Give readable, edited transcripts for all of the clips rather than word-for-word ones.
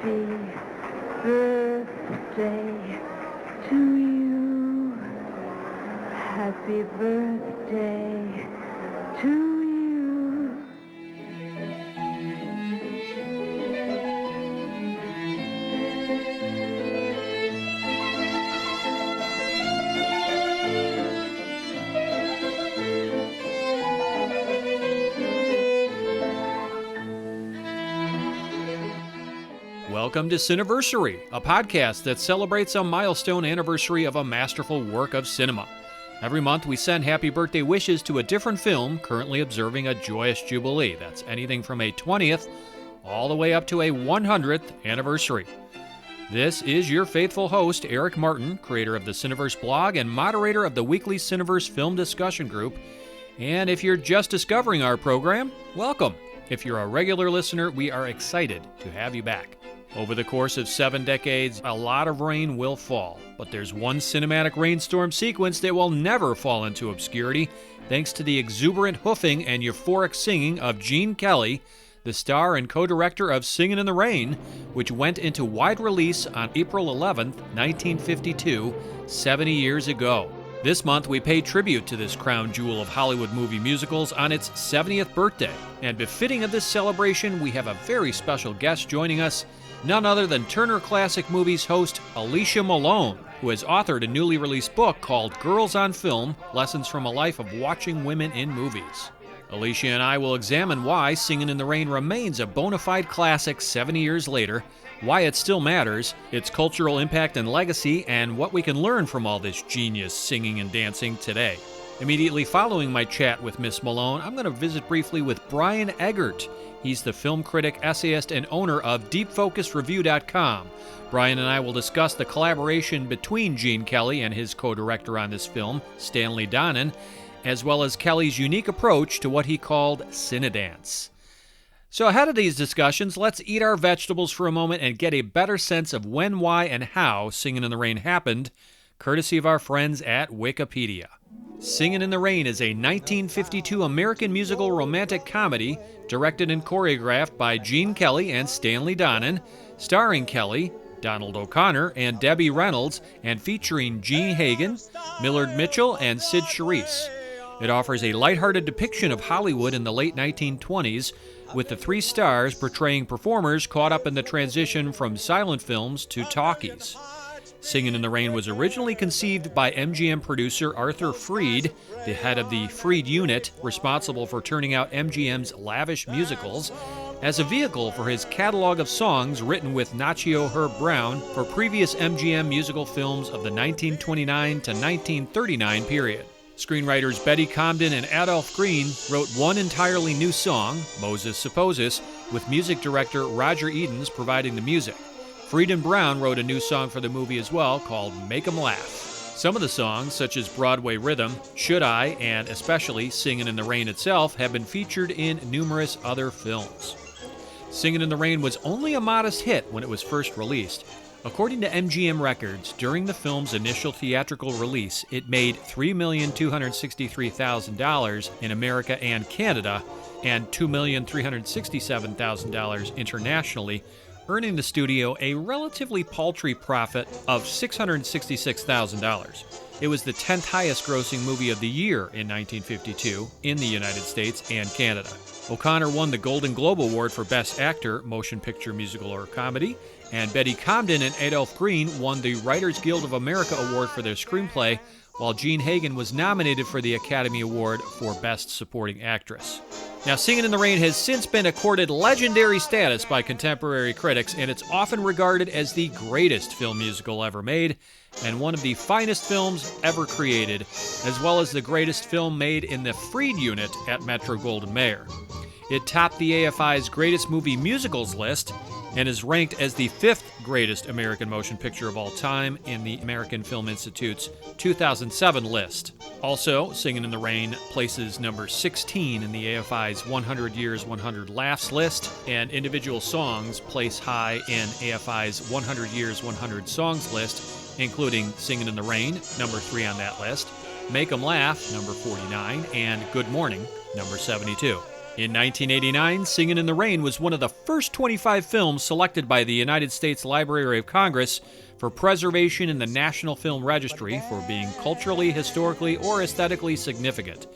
Happy birthday to you. Happy birthday to you. Welcome to Cineversary, a podcast that celebrates a milestone anniversary of a masterful work of cinema. Every month we send happy birthday wishes to a different film currently observing a joyous jubilee. That's anything from a 20th all the way up to a 100th anniversary. This is your faithful host, Eric Martin, creator of the Cineverse blog and moderator of the weekly Cineverse film discussion group. And if you're just discovering our program, welcome. If you're a regular listener, we are excited to have you back. Over the course of 7 decades, a lot of rain will fall, but there's one cinematic rainstorm sequence that will never fall into obscurity, thanks to the exuberant hoofing and euphoric singing of Gene Kelly, the star and co-director of Singin' in the Rain, which went into wide release on April 11, 1952, 70 years ago. This month, we pay tribute to this crown jewel of Hollywood movie musicals on its 70th birthday. And befitting of this celebration, we have a very special guest joining us, none other than Turner Classic Movies host Alicia Malone, who has authored a newly released book called Girls on Film, Lessons from a Life of Watching Women in Movies. Alicia and I will examine why Singin' in the Rain remains a bona fide classic 70 years later, why it still matters, its cultural impact and legacy, and what we can learn from all this genius singing and dancing today. Immediately following my chat with Miss Malone, I'm going to visit briefly with Brian Eggert. He's the film critic, essayist, and owner of DeepFocusReview.com. Brian and I will discuss the collaboration between Gene Kelly and his co-director on this film, Stanley Donen, as well as Kelly's unique approach to what he called Cinedance. So ahead of these discussions, let's eat our vegetables for a moment and get a better sense of when, why, and how Singin' in the Rain happened, courtesy of our friends at Wikipedia. Singin' in the Rain is a 1952 American musical romantic comedy directed and choreographed by Gene Kelly and Stanley Donen, starring Kelly, Donald O'Connor, and Debbie Reynolds, and featuring Gene Hagen, Millard Mitchell, and Sid Charisse. It offers a lighthearted depiction of Hollywood in the late 1920s, with the 3 stars portraying performers caught up in the transition from silent films to talkies. Singin' in the Rain was originally conceived by MGM producer Arthur Freed, the head of the Freed unit responsible for turning out MGM's lavish musicals, as a vehicle for his catalog of songs written with Nacho Herb Brown for previous MGM musical films of the 1929 to 1939 period. Screenwriters Betty Comden and Adolph Green wrote one entirely new song, Moses Supposes, with music director Roger Edens providing the music. Freed and Brown wrote a new song for the movie as well called Make 'Em Laugh. Some of the songs, such as Broadway Rhythm, Should I, and especially Singin' in the Rain itself, have been featured in numerous other films. Singin' in the Rain was only a modest hit when it was first released. According to MGM Records, during the film's initial theatrical release, it made $3,263,000 in America and Canada and $2,367,000 internationally, earning the studio a relatively paltry profit of $666,000. It was the 10th highest grossing movie of the year in 1952 in the United States and Canada. O'Connor won the Golden Globe Award for Best Actor, Motion Picture, Musical, or Comedy, and Betty Comden and Adolph Green won the Writers Guild of America Award for their screenplay, while Gene Hagen was nominated for the Academy Award for Best Supporting Actress. Now, Singin' in the Rain has since been accorded legendary status by contemporary critics, and it's often regarded as the greatest film musical ever made, and one of the finest films ever created, as well as the greatest film made in the Freed unit at Metro-Goldwyn-Mayer. It topped the AFI's Greatest Movie Musicals list, and is ranked as the 5th greatest American motion picture of all time in the American Film Institute's 2007 list. Also, Singin' in the Rain places number 16 in the AFI's 100 Years, 100 Laughs list, and individual songs place high in AFI's 100 Years, 100 Songs list, including Singin' in the Rain, number 3 on that list, Make 'Em Laugh, number 49, and Good Morning, number 72. In 1989, Singin' in the Rain was one of the first 25 films selected by the United States Library of Congress for preservation in the National Film Registry for being culturally, historically, or aesthetically significant.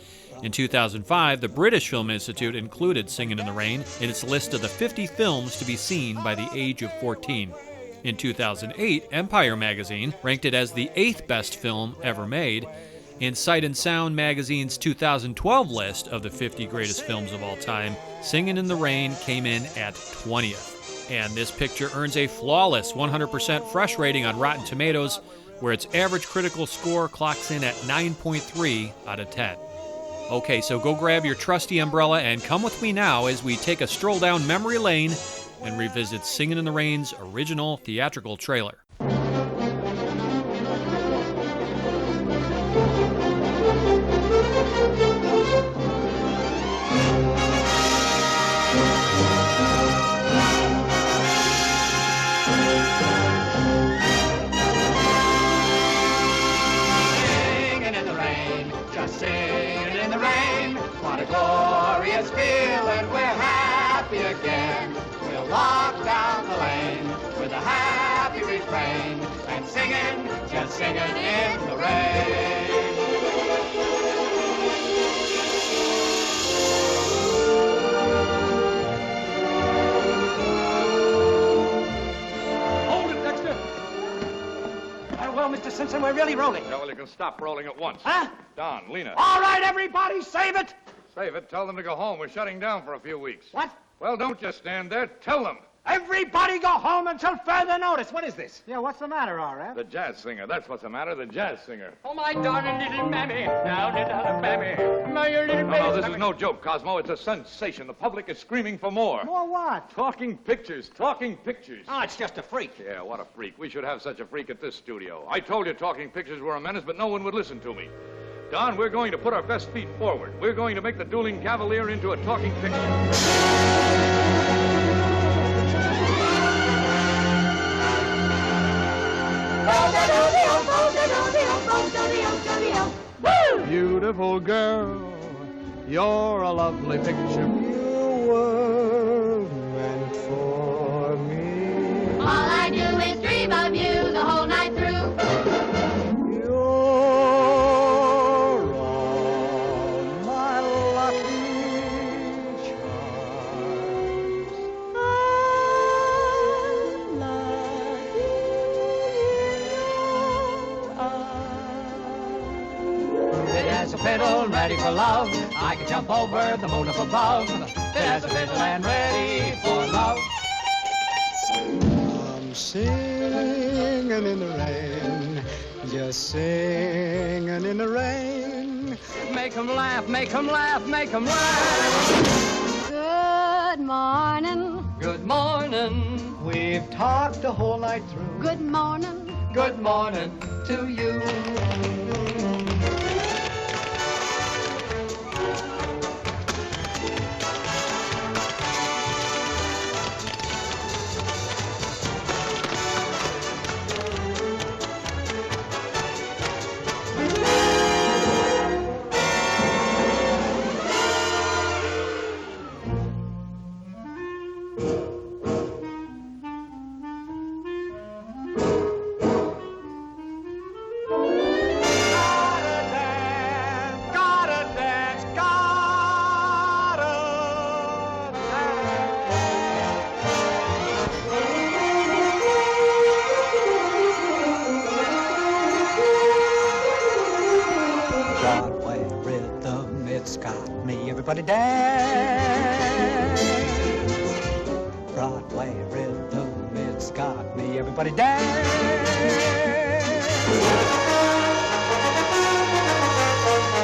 In 2005, the British Film Institute included Singin' in the Rain in its list of the 50 films to be seen by the age of 14. In 2008, Empire magazine ranked it as the 8th best film ever made. In Sight and Sound magazine's 2012 list of the 50 greatest films of all time, Singin' in the Rain came in at 20th. And this picture earns a flawless 100% fresh rating on Rotten Tomatoes, where its average critical score clocks in at 9.3 out of 10. Okay, so go grab your trusty umbrella and come with me now as we take a stroll down memory lane and revisit Singin' in the Rain's original theatrical trailer. Glorious feeling, we're happy again. We'll walk down the lane with a happy refrain and singing, just singing in the rain. Hold it, Dexter. Well, Mr. Simpson, we're really rolling. Yeah, well, you can stop rolling at once. Huh? Don, Lena. All right, everybody, save it. Save it. Tell them to go home. We're shutting down for a few weeks. What? Well, don't just stand there. Tell them. Everybody go home until further notice. What is this? Yeah, what's the matter, R.F.? The jazz singer. That's what's the matter. The jazz singer. Oh, my darling little mammy, now little mammy, my little No, this is no joke, Cosmo. It's a sensation. The public is screaming for more. More what? Talking pictures. Talking pictures. Oh, it's just a freak. Yeah, what a freak. We should have such a freak at this studio. I told you talking pictures were a menace, but no one would listen to me. Don, we're going to put our best feet forward. We're going to make the dueling cavalier into a talking picture. Beautiful girl, you're a lovely picture. You were meant for me. All I do is dream of you the whole night through. You're all my lucky charms. I'm lucky in your eyes. There's a fiddle ready for love. I can jump over the moon up above. There's a fiddle and ready for love. I'm singing in the rain, just singing in the rain. Make 'em laugh, make 'em laugh, make 'em laugh. Good morning. Good morning. We've talked the whole night through. Good morning. Good morning to you. Broadway rhythm, it's got me. Everybody dance. Broadway rhythm, it's got me. Everybody dance.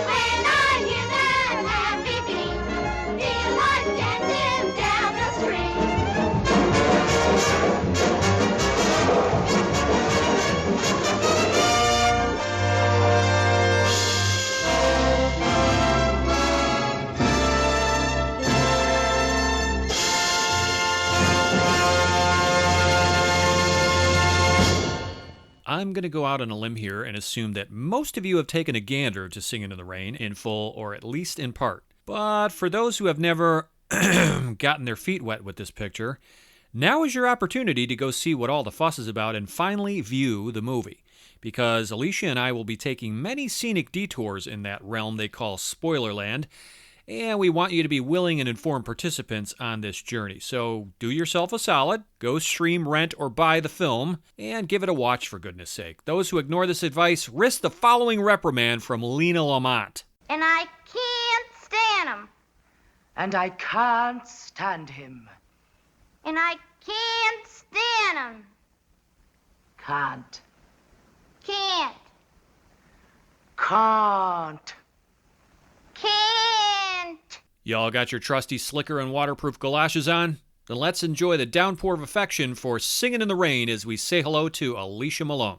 When I hear that happy beat, feel like dancing down the street. I'm going to go out on a limb here and assume that most of you have taken a gander to Singin' in the Rain in full or at least in part. But for those who have never gotten their feet wet with this picture, now is your opportunity to go see what all the fuss is about and finally view the movie. Because Alicia and I will be taking many scenic detours in that realm they call Spoilerland, and we want you to be willing and informed participants on this journey. So do yourself a solid, go stream, rent, or buy the film, and give it a watch for goodness sake. Those who ignore this advice risk the following reprimand from Lena Lamont. And I can't stand him. And I can't stand him. And I can't stand him. Can't. Can't. Can't. Can't. Y'all got your trusty slicker and waterproof galoshes on? Then let's enjoy the downpour of affection for Singin' in the Rain as we say hello to Alicia Malone.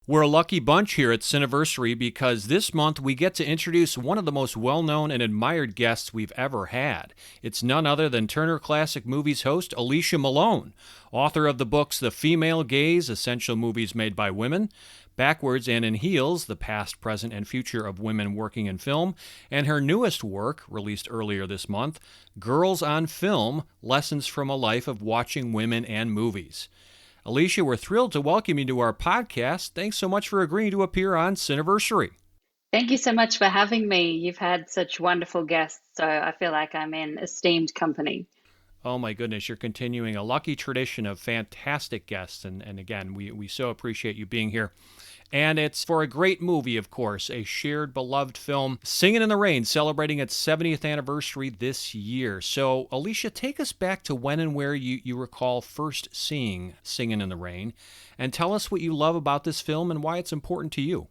We're a lucky bunch here at Cineversary because this month we get to introduce one of the most well-known and admired guests we've ever had. It's none other than Turner Classic Movies host Alicia Malone, author of the books The Female Gaze, Essential Movies Made by Women, Backwards and in Heels, The Past, Present, and Future of Women Working in Film, and her newest work, released earlier this month, Girls on Film, Lessons from a Life of Watching Women and Movies. Alicia, we're thrilled to welcome you to our podcast. Thanks so much for agreeing to appear on Cineversary. Thank you so much for having me. You've had such wonderful guests, so I feel like I'm in esteemed company. Oh my goodness, you're continuing a lucky tradition of fantastic guests, and again, we so appreciate you being here. And it's for a great movie, of course, a shared beloved film, Singin' in the Rain, celebrating its 70th anniversary this year. So, Alicia, take us back to when and where you recall first seeing Singin' in the Rain, and tell us what you love about this film and why it's important to you.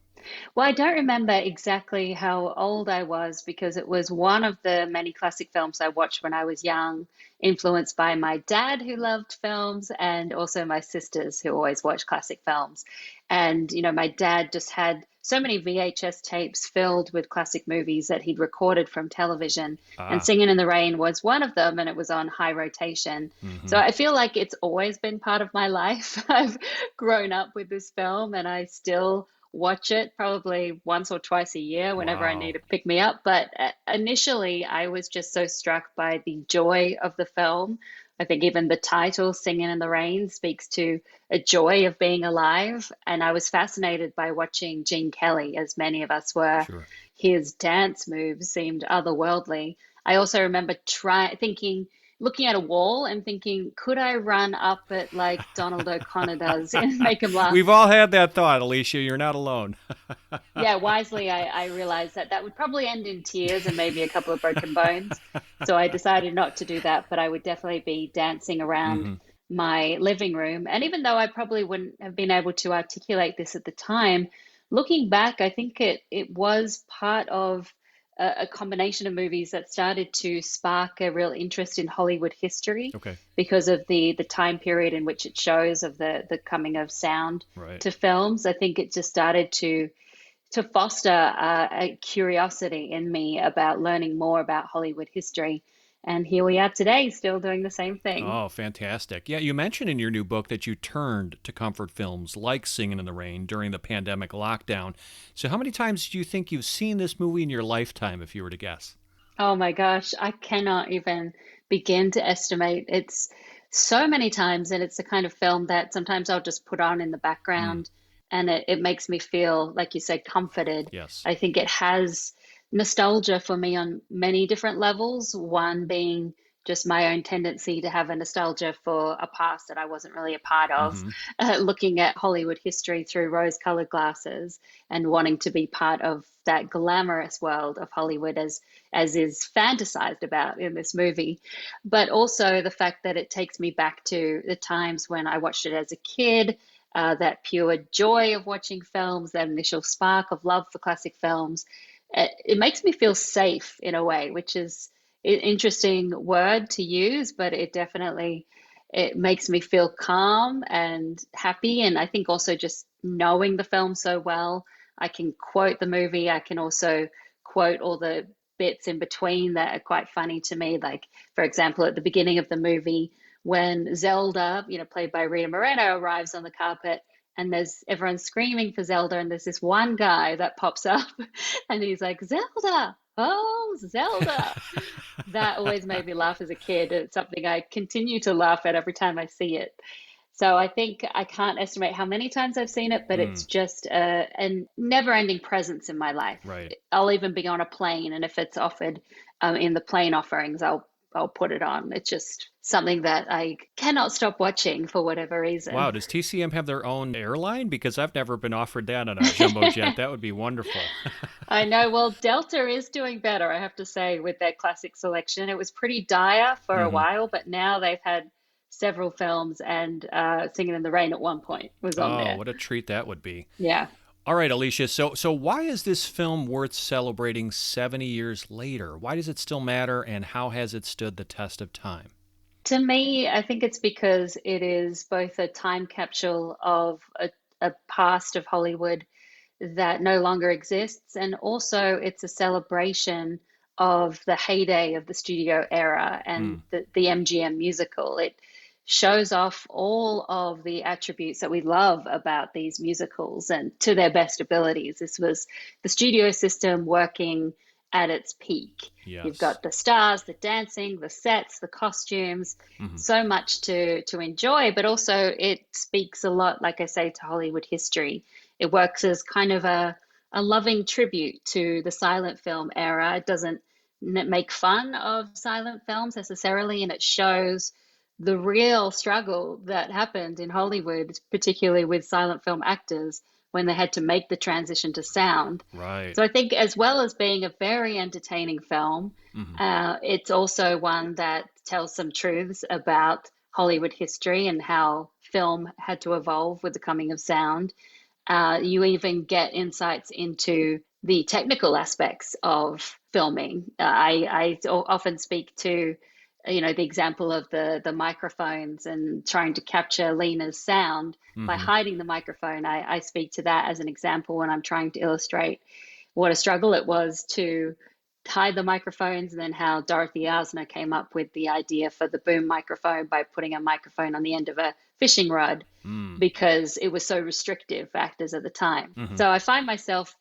Well, I don't remember exactly how old I was because it was one of the many classic films I watched when I was young, influenced by my dad who loved films and also my sisters who always watched classic films. And, you know, my dad just had so many VHS tapes filled with classic movies that he'd recorded from television. And Singin' in the Rain was one of them, and it was on high rotation. So I feel like it's always been part of my life. I've grown up with this film and I still watch it probably once or twice a year whenever I need to pick me up. But initially, I was just so struck by the joy of the film. I think even the title, Singin' in the Rain, speaks to a joy of being alive. And I was fascinated by watching Gene Kelly, as many of us were. Sure. His dance moves seemed otherworldly. I also remember looking at a wall and thinking, could I run up it like Donald O'Connor does and make him laugh? We've all had that thought, Alicia. You're not alone. Yeah, wisely, I realized that would probably end in tears and maybe a couple of broken bones. So I decided not to do that, but I would definitely be dancing around my living room. And even though I probably wouldn't have been able to articulate this at the time, looking back, I think it was part of a combination of movies that started to spark a real interest in Hollywood history because of the time period in which it shows of the coming of sound to films. I think it just started to foster a curiosity in me about learning more about Hollywood history. And here we are today, still doing the same thing. Oh, fantastic. Yeah, you mentioned in your new book that you turned to comfort films like Singin' in the Rain during the pandemic lockdown. So how many times do you think you've seen this movie in your lifetime, if you were to guess? Oh my gosh, I cannot even begin to estimate. It's so many times, and it's the kind of film that sometimes I'll just put on in the background, and it makes me feel, like you said, comforted. Yes. I think it has nostalgia for me on many different levels, one being just my own tendency to have a nostalgia for a past that I wasn't really a part of, looking at Hollywood history through rose-colored glasses and wanting to be part of that glamorous world of Hollywood as is fantasized about in this movie. But also the fact that it takes me back to the times when I watched it as a kid, that pure joy of watching films, that initial spark of love for classic films. It makes me feel safe in a way, which is an interesting word to use, but it makes me feel calm and happy. And I think also just knowing the film so well, I can quote the movie. I can also quote all the bits in between that are quite funny to me. Like, for example, at the beginning of the movie, when Zelda, played by Rita Moreno, arrives on the carpet and there's everyone screaming for Zelda, and there's this one guy that pops up and he's like, Zelda, oh, Zelda. That always made me laugh as a kid. It's something I continue to laugh at every time I see it. So I think I can't estimate how many times I've seen it, but it's just a never-ending presence in my life. Right. I'll even be on a plane, and if it's offered in the plane offerings, I'll put it on. It's just something that I cannot stop watching for whatever reason. Wow, does TCM have their own airline? Because I've never been offered that on a jumbo jet. That would be wonderful. I know. Well, Delta is doing better, I have to say, with their classic selection. It was pretty dire for a while, but now they've had several films, and Singin' in the Rain at one point was on there. Oh, what a treat that would be. Yeah. All right, Alicia, so why is this film worth celebrating 70 years later? Why does it still matter, and how has it stood the test of time? To me, I think it's because it is both a time capsule of a past of Hollywood that no longer exists, and also it's a celebration of the heyday of the studio era and the MGM musical. It shows off all of the attributes that we love about these musicals and to their best abilities. This was the studio system working at its peak. Yes. You've got the stars, the dancing, the sets, the costumes, so much to enjoy, but also it speaks a lot, like I say, to Hollywood history. It works as kind of a loving tribute to the silent film era. It doesn't make fun of silent films necessarily, and it shows the real struggle that happened in Hollywood, particularly with silent film actors when they had to make the transition to sound. Right. So I think as well as being a very entertaining film, it's also one that tells some truths about Hollywood history and how film had to evolve with the coming of sound. You even get insights into the technical aspects of filming. I often speak to the example of the microphones and trying to capture Lena's sound by hiding the microphone. I speak to that as an example when I'm trying to illustrate what a struggle it was to hide the microphones, and then how Dorothy Arzner came up with the idea for the boom microphone by putting a microphone on the end of a fishing rod because it was so restrictive for actors at the time. So I find myself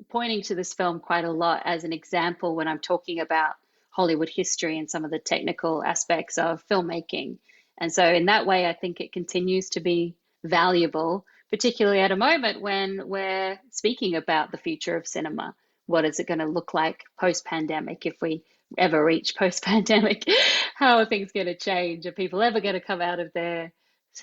pointing to this film quite a lot as an example when I'm talking about Hollywood history and some of the technical aspects of filmmaking. And so in that way, I think it continues to be valuable, particularly at a moment when we're speaking about the future of cinema. What is it going to look like post-pandemic, if we ever reach post-pandemic? How are things going to change? Are people ever going to come out of their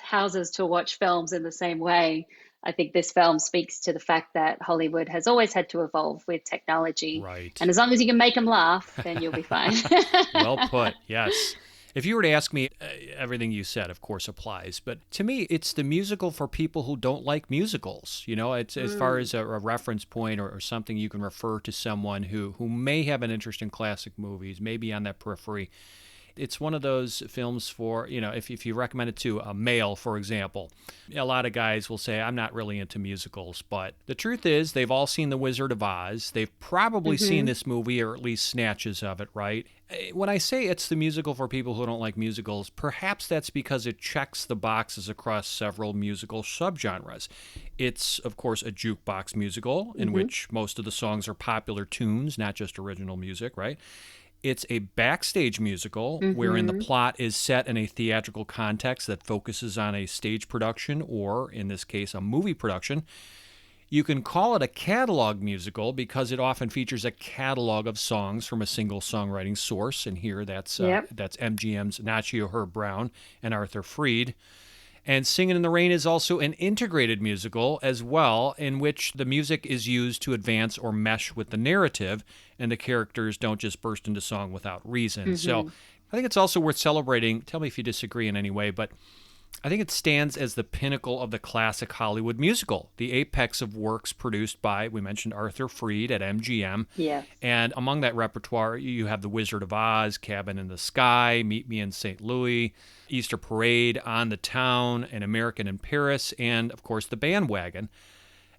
houses to watch films in the same way? I think this film speaks to the fact that Hollywood has always had to evolve with technology. Right. And as long as you can make them laugh, then you'll be fine. Well put, yes. If you were to ask me, everything you said, of course, applies. But to me, it's the musical for people who don't like musicals. It's as far as a reference point or something you can refer to someone who may have an interest in classic movies, maybe on that periphery. It's one of those films for, if you recommend it to a male, for example, a lot of guys will say, I'm not really into musicals. But the truth is, they've all seen The Wizard of Oz. They've probably seen this movie, or at least snatches of it, right? When I say it's the musical for people who don't like musicals, perhaps that's because it checks the boxes across several musical subgenres. It's, of course, a jukebox musical in which most of the songs are popular tunes, not just original music, right? It's a backstage musical wherein the plot is set in a theatrical context that focuses on a stage production, or, in this case, a movie production. You can call it a catalog musical because it often features a catalog of songs from a single songwriting source, and here that's MGM's Nacho Herb Brown and Arthur Freed. And Singin' in the Rain is also an integrated musical as well, in which the music is used to advance or mesh with the narrative, and the characters don't just burst into song without reason. So I think it's also worth celebrating. Tell me if you disagree in any way, but I think it stands as the pinnacle of the classic Hollywood musical, the apex of works produced by, we mentioned Arthur Freed at MGM. Yeah. And among that repertoire, you have The Wizard of Oz, Cabin in the Sky, Meet Me in St. Louis, Easter Parade, On the Town, An American in Paris, and, of course, The Bandwagon.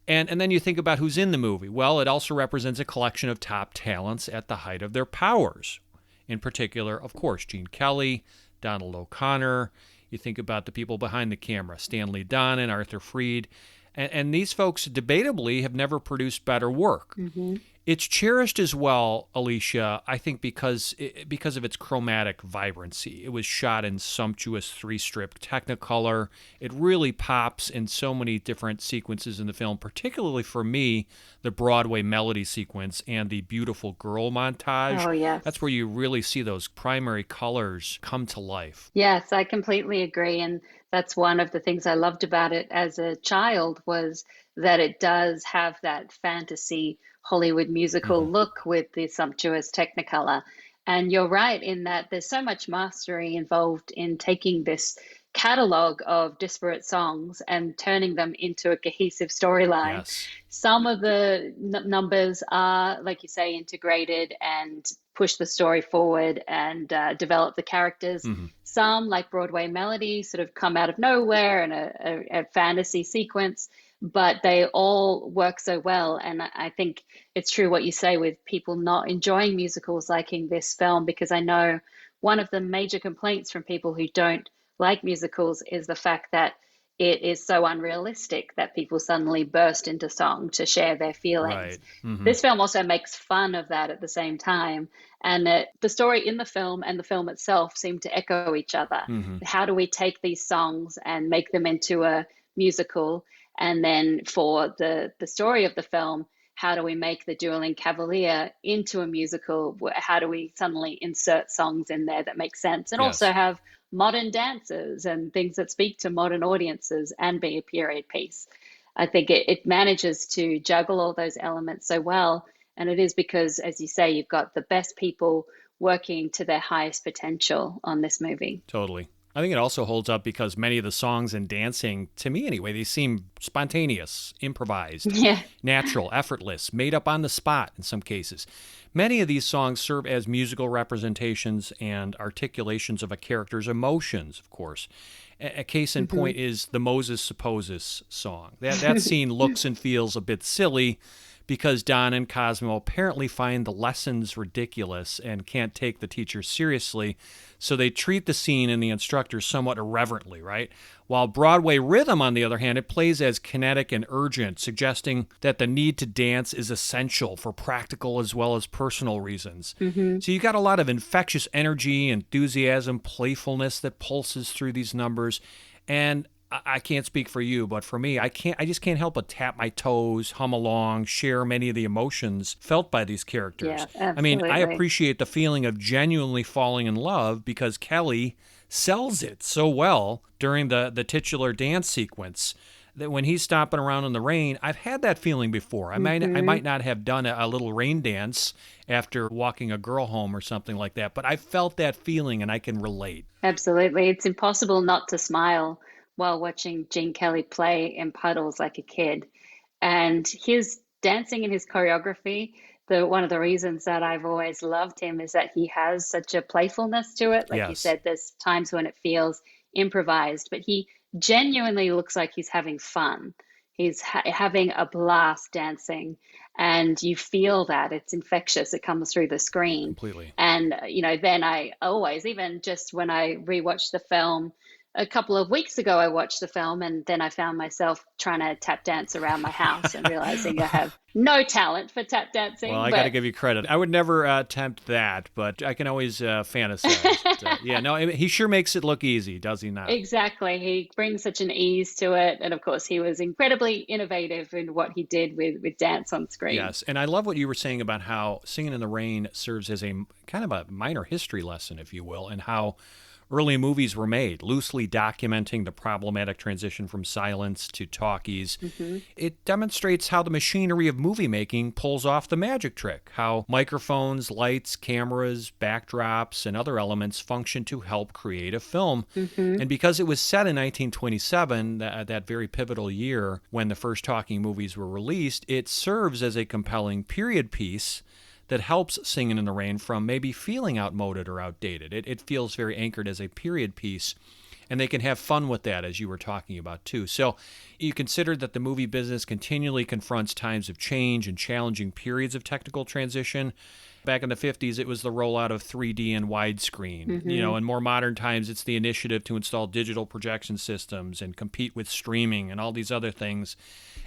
And then you think about who's in the movie. Well, it also represents a collection of top talents at the height of their powers. In particular, of course, Gene Kelly, Donald O'Connor. You think about the people behind the camera, Stanley Donen, Arthur Freed. And these folks, debatably, have never produced better work. Mm-hmm. It's cherished as well, Alicia, I think because of its chromatic vibrancy. It was shot in sumptuous 3-strip Technicolor. It really pops in so many different sequences in the film, particularly for me, the Broadway melody sequence and the beautiful girl montage. Oh, yes. That's where you really see those primary colors come to life. Yes, I completely agree. And that's one of the things I loved about it as a child was that it does have that fantasy Hollywood musical look with the sumptuous Technicolor. And you're right in that there's so much mastery involved in taking this catalog of disparate songs and turning them into a cohesive storyline. Yes. Some of the numbers are, like you say, integrated and push the story forward and develop the characters. Some, like Broadway Melody, sort of come out of nowhere in a fantasy sequence, but they all work so well. And I think it's true what you say with people not enjoying musicals liking this film, because I know one of the major complaints from people who don't like musicals is the fact that it is so unrealistic that people suddenly burst into song to share their feelings. Right. This film also makes fun of that at the same time. And the story in the film and the film itself seem to echo each other. How do we take these songs and make them into a musical? And then for the story of the film, how do we make the Dueling Cavalier into a musical? How do we suddenly insert songs in there that make sense? And also have modern dances and things that speak to modern audiences and be a period piece. I think it manages to juggle all those elements so well. And it is because, as you say, you've got the best people working to their highest potential on this movie. Totally. I think it also holds up because many of the songs and dancing, to me anyway, they seem spontaneous, improvised, natural, effortless, made up on the spot in some cases. Many of these songs serve as musical representations and articulations of a character's emotions, of course. A case in point is the Moses Supposes song. That scene looks and feels a bit silly because Don and Cosmo apparently find the lessons ridiculous and can't take the teacher seriously, so they treat the scene and the instructor somewhat irreverently, right? While Broadway Rhythm, on the other hand, it plays as kinetic and urgent, suggesting that the need to dance is essential for practical as well as personal reasons. So you got a lot of infectious energy, enthusiasm, playfulness that pulses through these numbers, and I can't speak for you, but for me, I just can't help but tap my toes, hum along, share many of the emotions felt by these characters. Yeah, absolutely. I mean, I appreciate the feeling of genuinely falling in love because Kelly sells it so well during the titular dance sequence that when he's stomping around in the rain, I've had that feeling before. I might not have done a little rain dance after walking a girl home or something like that, but I felt that feeling and I can relate. Absolutely. It's impossible not to smile while watching Gene Kelly play in puddles like a kid. And his dancing and his choreography, one of the reasons that I've always loved him is that he has such a playfulness to it. Like you said, there's times when it feels improvised, but he genuinely looks like he's having fun. He's having a blast dancing, and you feel that it's infectious. It comes through the screen. Completely. And, then I always, even just when I rewatched the film, a couple of weeks ago, I watched the film and then I found myself trying to tap dance around my house and realizing I have no talent for tap dancing. Well, I got to give you credit. I would never attempt that, but I can always fantasize. He sure makes it look easy, does he not? Exactly. He brings such an ease to it. And of course, he was incredibly innovative in what he did with dance on screen. Yes. And I love what you were saying about how Singin' in the Rain serves as a kind of a minor history lesson, if you will, and how early movies were made, loosely documenting the problematic transition from silence to talkies. It demonstrates how the machinery of movie making pulls off the magic trick, how microphones, lights, cameras, backdrops, and other elements function to help create a film. And because it was set in 1927, that very pivotal year when the first talking movies were released, it serves as a compelling period piece that helps Singin' in the Rain from maybe feeling outmoded or outdated. It feels very anchored as a period piece, and they can have fun with that, as you were talking about, too. So you consider that the movie business continually confronts times of change and challenging periods of technical transition. Back in the 50s, it was the rollout of 3D and widescreen. In more modern times, it's the initiative to install digital projection systems and compete with streaming and all these other things.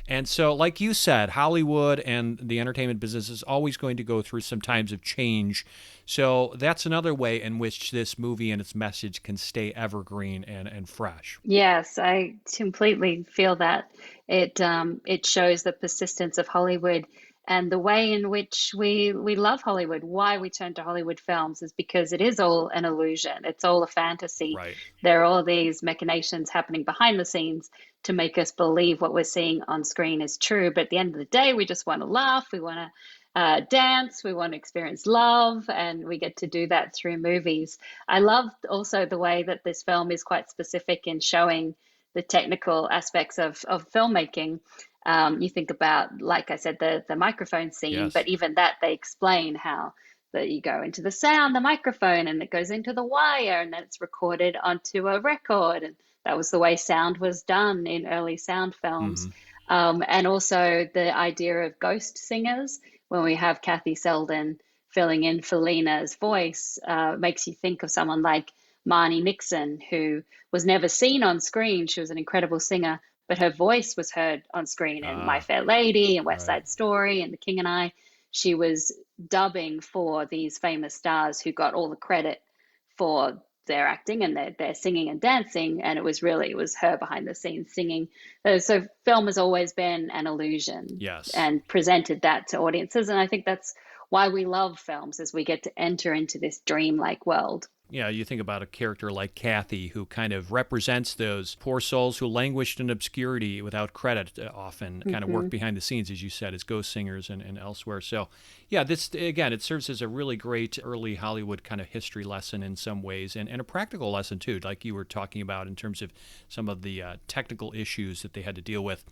And so, like you said, Hollywood and the entertainment business is always going to go through some times of change. So that's another way in which this movie and its message can stay evergreen and fresh. Yes, I completely feel that. It shows the persistence of Hollywood and the way in which we love Hollywood. Why we turn to Hollywood films is because it is all an illusion. It's all a fantasy. Right. There are all these machinations happening behind the scenes to make us believe what we're seeing on screen is true. But at the end of the day, we just want to laugh. We want to dance. We want to experience love, and we get to do that through movies. I love also the way that this film is quite specific in showing the technical aspects of filmmaking. You think about, like I said, the microphone scene, Yes. but even that they explain how that you go into the sound, the microphone, and it goes into the wire, and then it's recorded onto a record. And that was the way sound was done in early sound films. And also the idea of ghost singers, when we have Kathy Selden filling in for Lena's voice, makes you think of someone like Marnie Nixon, who was never seen on screen. She was an incredible singer, but her voice was heard on screen in My Fair Lady and West Side Story and The King and I. She was dubbing for these famous stars who got all the credit for their acting and their singing and dancing, and it was her behind the scenes singing. So film has always been an illusion. Yes. And presented that to audiences, and I think that's why we love films, is we get to enter into this dreamlike world. Yeah, you think about a character like Kathy, who kind of represents those poor souls who languished in obscurity without credit, often kind of work behind the scenes, as you said, as ghost singers and elsewhere. So, yeah, this, again, it serves as a really great early Hollywood kind of history lesson in some ways, and a practical lesson, too, like you were talking about in terms of some of the technical issues that they had to deal with.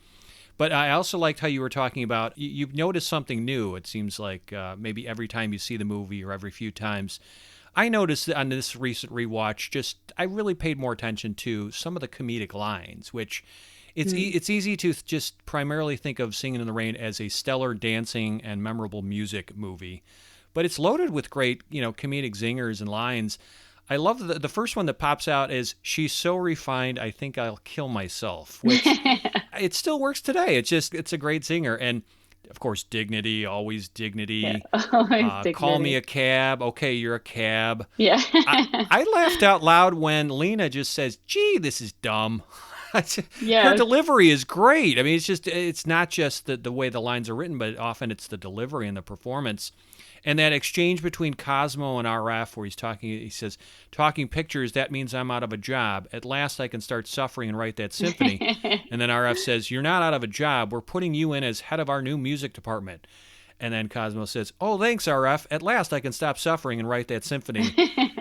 But I also liked how you were talking about, you've noticed something new, it seems like, maybe every time you see the movie or every few times. I noticed that on this recent rewatch, I really paid more attention to some of the comedic lines, which it's easy to just primarily think of Singin' in the Rain as a stellar dancing and memorable music movie. But it's loaded with great, comedic zingers and lines. I love the first one that pops out is, "She's so refined, I think I'll kill myself," which it still works today. It's a great zinger. And of course, dignity, always dignity. Yeah, always dignity. Call me a cab. Okay, you're a cab. Yeah. I laughed out loud when Lena just says, "Gee, this is dumb." Yeah. Her delivery is great. I mean, it's not just the way the lines are written, but often it's the delivery and the performance. And that exchange between Cosmo and RF, where he says, "Talking pictures, that means I'm out of a job. At last I can start suffering and write that symphony." And then RF says, "You're not out of a job. We're putting you in as head of our new music department." And then Cosmo says, "Oh, thanks, RF. At last I can stop suffering and write that symphony."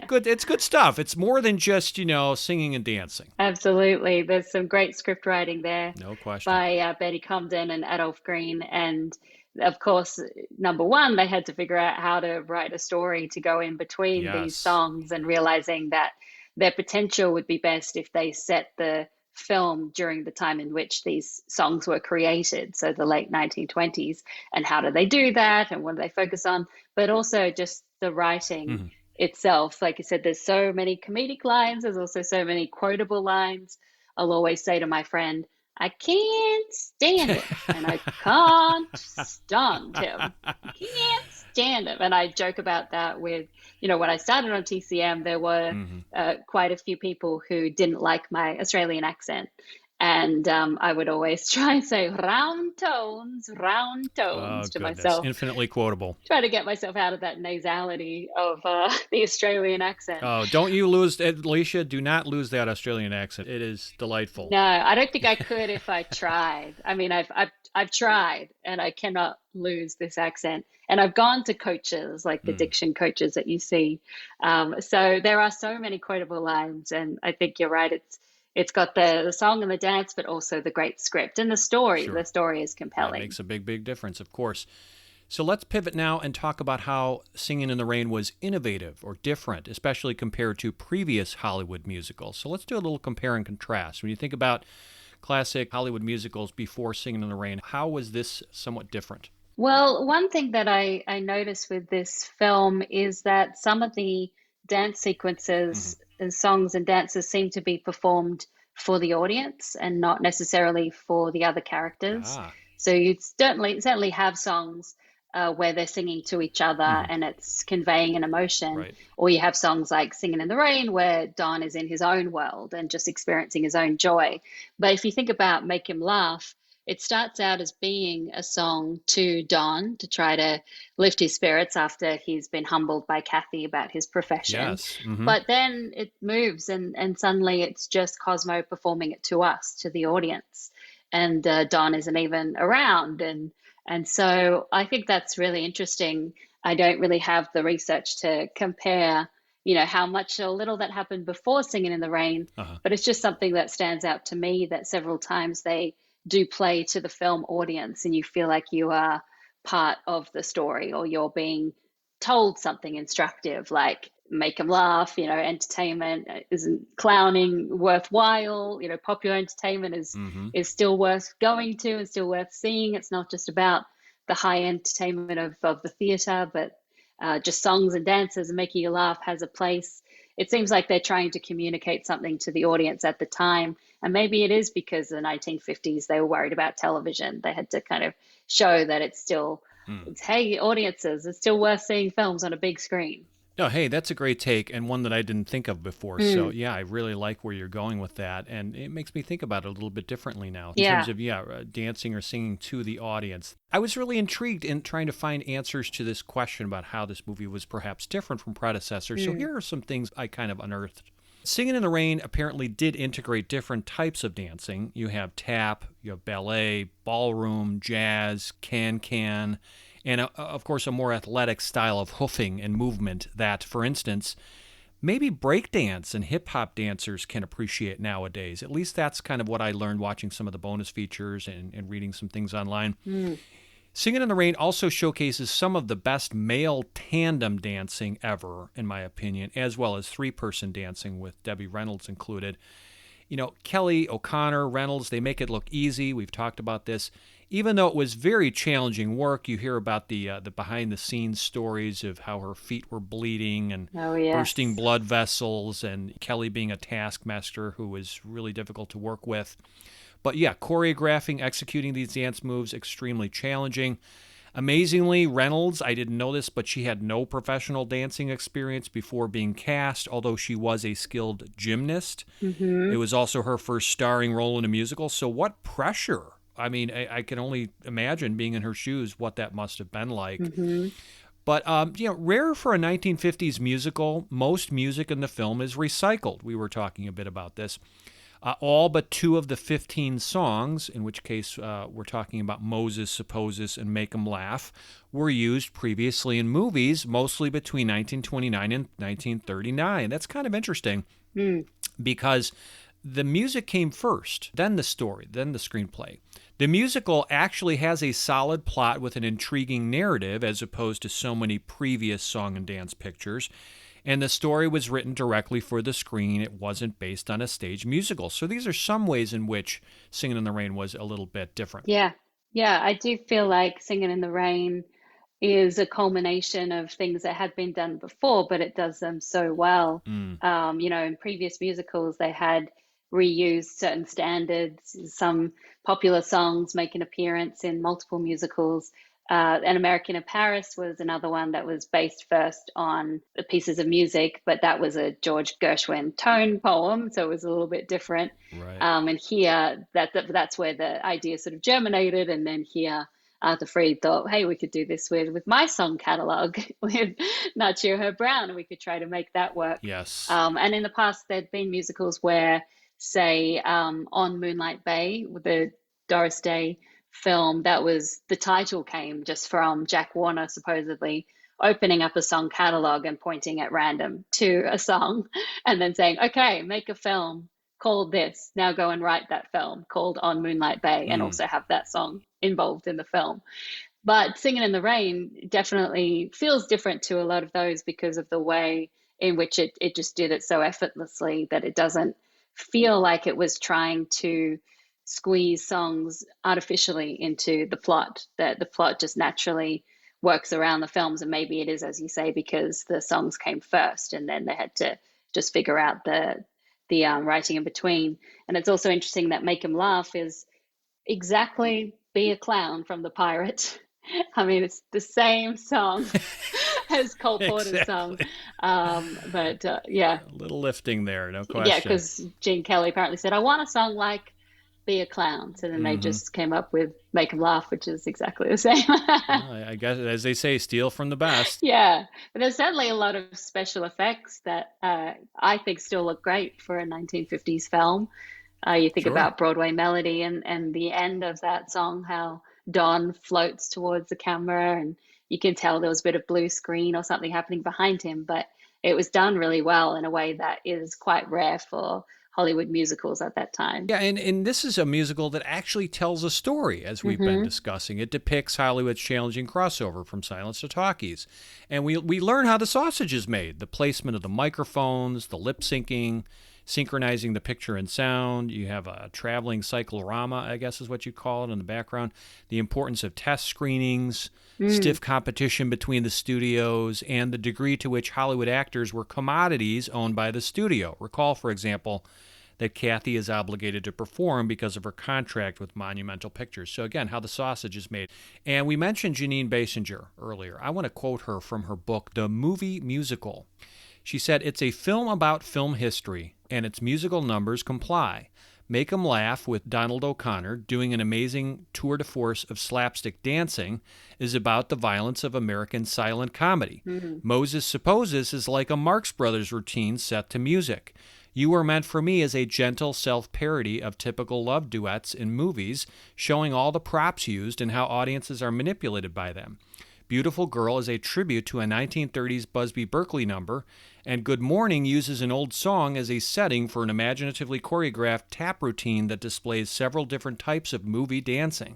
Good. It's good stuff. It's more than just, singing and dancing. Absolutely. There's some great script writing there. No question. By Betty Comden and Adolph Green. And of course, number one, they had to figure out how to write a story to go in between these songs, and realizing that their potential would be best if they set the film during the time in which these songs were created, so the late 1920s. And how do they do that, and what do they focus on? But also just the writing itself. Like I said, there's so many comedic lines. There's also so many quotable lines. I'll always say to my friend, "I can't stand it," and I can't stand him. I can't stand him. And I joke about that with, when I started on TCM, there were quite a few people who didn't like my Australian accent. And I would always try and say round tones to myself. Infinitely quotable. Try to get myself out of that nasality of the Australian accent. Oh, don't you lose, Alicia, do not lose that Australian accent. It is delightful. No, I don't think I could if I tried. I mean, I've tried, and I cannot lose this accent. And I've gone to coaches, like the diction coaches that you see. So there are so many quotable lines, and I think you're right. It's got the song and the dance, but also the great script and the story. Sure. The story is compelling. That makes a big, big difference, of course. So let's pivot now and talk about how Singin' in the Rain was innovative or different, especially compared to previous Hollywood musicals. So let's do a little compare and contrast. When you think about classic Hollywood musicals before Singin' in the Rain, how was this somewhat different? Well, one thing that I noticed with this film is that some of the dance Hmm. sequences and songs and dances seem to be performed for the audience and not necessarily for the other characters. Ah, So you certainly have songs where they're singing to each other hmm, and it's conveying an emotion, right. or you have songs like Singing in the Rain where Don is in his own world and just experiencing his own joy. But if you think about Make Him Laugh, it starts out as being a song to Don to try to lift his spirits after he's been humbled by Kathy about his profession. Yes. Hmm. But then it moves, and suddenly it's just Cosmo performing it to us, to the audience. And Don isn't even around. And so I think that's really interesting. I don't really have the research to compare, how much or little that happened before Singing in the Rain, Uh-huh. but it's just something that stands out to me that several times they do play to the film audience and you feel like you are part of the story or you're being told something instructive like make them laugh, entertainment isn't clowning worthwhile, popular entertainment is Hmm. is still worth going to and still worth seeing. It's not just about the high entertainment of the theater, but just songs and dances and making you laugh has a place. It seems like they're trying to communicate something to the audience at the time. And maybe it is because in the 1950s they were worried about television. They had to kind of show that it's hey, audiences, it's still worth seeing films on a big screen. No, hey, that's a great take and one that I didn't think of before. So, Mm, yeah, I really like where you're going with that. And it makes me think about it a little bit differently now in terms yeah. of, dancing or singing to the audience. I was really intrigued in trying to find answers to this question about how this movie was perhaps different from predecessors. So, Mm. here are some things I kind of unearthed. Singing in the Rain apparently did integrate different types of dancing. You have tap, you have ballet, ballroom, jazz, can, and of course a more athletic style of hoofing and movement that, for instance, maybe breakdance and hip hop dancers can appreciate nowadays. At least that's kind of what I learned watching some of the bonus features and reading some things online. Mm. Singing in the Rain also showcases some of the best male tandem dancing ever, in my opinion, as well as three-person dancing with Debbie Reynolds included. Kelly, O'Connor, Reynolds, they make it look easy. We've talked about this. Even though it was very challenging work, you hear about the behind-the-scenes stories of how her feet were bleeding and Oh bursting yes. blood vessels, and Kelly being a taskmaster who was really difficult to work with. But yeah, choreographing, executing these dance moves, extremely challenging. Amazingly, Reynolds, I didn't know this, but she had no professional dancing experience before being cast, although she was a skilled gymnast. Mm-hmm. It was also her first starring role in a musical, so what pressure? I mean, I can only imagine being in her shoes what that must have been like. Mm-hmm. But, rare for a 1950s musical, most music in the film is recycled. We were talking a bit about this. All but two of the 15 songs, in which case we're talking about Moses, Supposes, and Make 'em Laugh, were used previously in movies, mostly between 1929 and 1939. That's kind of interesting Mm. because the music came first, then the story, then the screenplay. The musical actually has a solid plot with an intriguing narrative as opposed to so many previous song and dance pictures. And the story was written directly for the screen. It wasn't based on a stage musical. So these are some ways in which Singing in the Rain was a little bit different. Yeah. Yeah, I do feel like Singing in the Rain is a culmination of things that had been done before, but it does them so well. Mm, In previous musicals, they had reused certain standards. Some popular songs make an appearance in multiple musicals. An American in Paris was another one that was based first on the pieces of music, but that was a George Gershwin tone poem, so it was a little bit different. right. And here, that's where the idea sort of germinated, and then here Arthur Freed thought, hey, we could do this with my song catalog with Nacho Her Brown, and we could try to make that work. Yes. And in the past, there'd been musicals where, say, on Moonlight Bay, with the Doris Day film, that was the title came just from Jack Warner supposedly opening up a song catalog and pointing at random to a song and then saying, okay, make a film called this. Now go and write that film called On Moonlight Bay and Mm, also have that song involved in the film. But Singing in the Rain definitely feels different to a lot of those because of the way in which it just did it so effortlessly that it doesn't feel like it was trying to squeeze songs artificially into the plot, that the plot just naturally works around the films. And maybe it is, as you say, because the songs came first and then they had to just figure out the writing in between. And it's also interesting that Make 'Em Laugh is exactly Be a Clown from The Pirate. I mean, it's the same song as Cole Porter's song. But yeah. A little lifting there, no question. Yeah, because Gene Kelly apparently said, I want a song like Be a Clown. So then they just came up with Make 'Em Laugh, which is exactly the same. Well, I guess, as they say, steal from the best. Yeah, but there's certainly a lot of special effects that I think still look great for a 1950s film. You think about Broadway Melody and the end of that song, how Don floats towards the camera, and you can tell there was a bit of blue screen or something happening behind him, but it was done really well in a way that is quite rare for Hollywood musicals at that time. Yeah, and this is a musical that actually tells a story, as we've been discussing. It depicts Hollywood's challenging crossover from silence to talkies. And we learn how the sausage is made, the placement of the microphones, the lip syncing, synchronizing the picture and sound. You have a traveling cyclorama, I guess is what you call it, in the background. The importance of test screenings, stiff competition between the studios, and the degree to which Hollywood actors were commodities owned by the studio. Recall, for example, that Kathy is obligated to perform because of her contract with Monumental Pictures. So again, how the sausage is made. And we mentioned Janine Basinger earlier. I want to quote her from her book, The Movie Musical. She said, "It's a film about film history, and its musical numbers comply. Make 'Em Laugh with Donald O'Connor doing an amazing tour de force of slapstick dancing is about the violence of American silent comedy. Moses Supposes is like a Marx Brothers routine set to music. You Were Meant for Me is a gentle self-parody of typical love duets in movies, showing all the props used and how audiences are manipulated by them. Beautiful Girl is a tribute to a 1930s Busby Berkeley number, and Good Morning uses an old song as a setting for an imaginatively choreographed tap routine that displays several different types of movie dancing.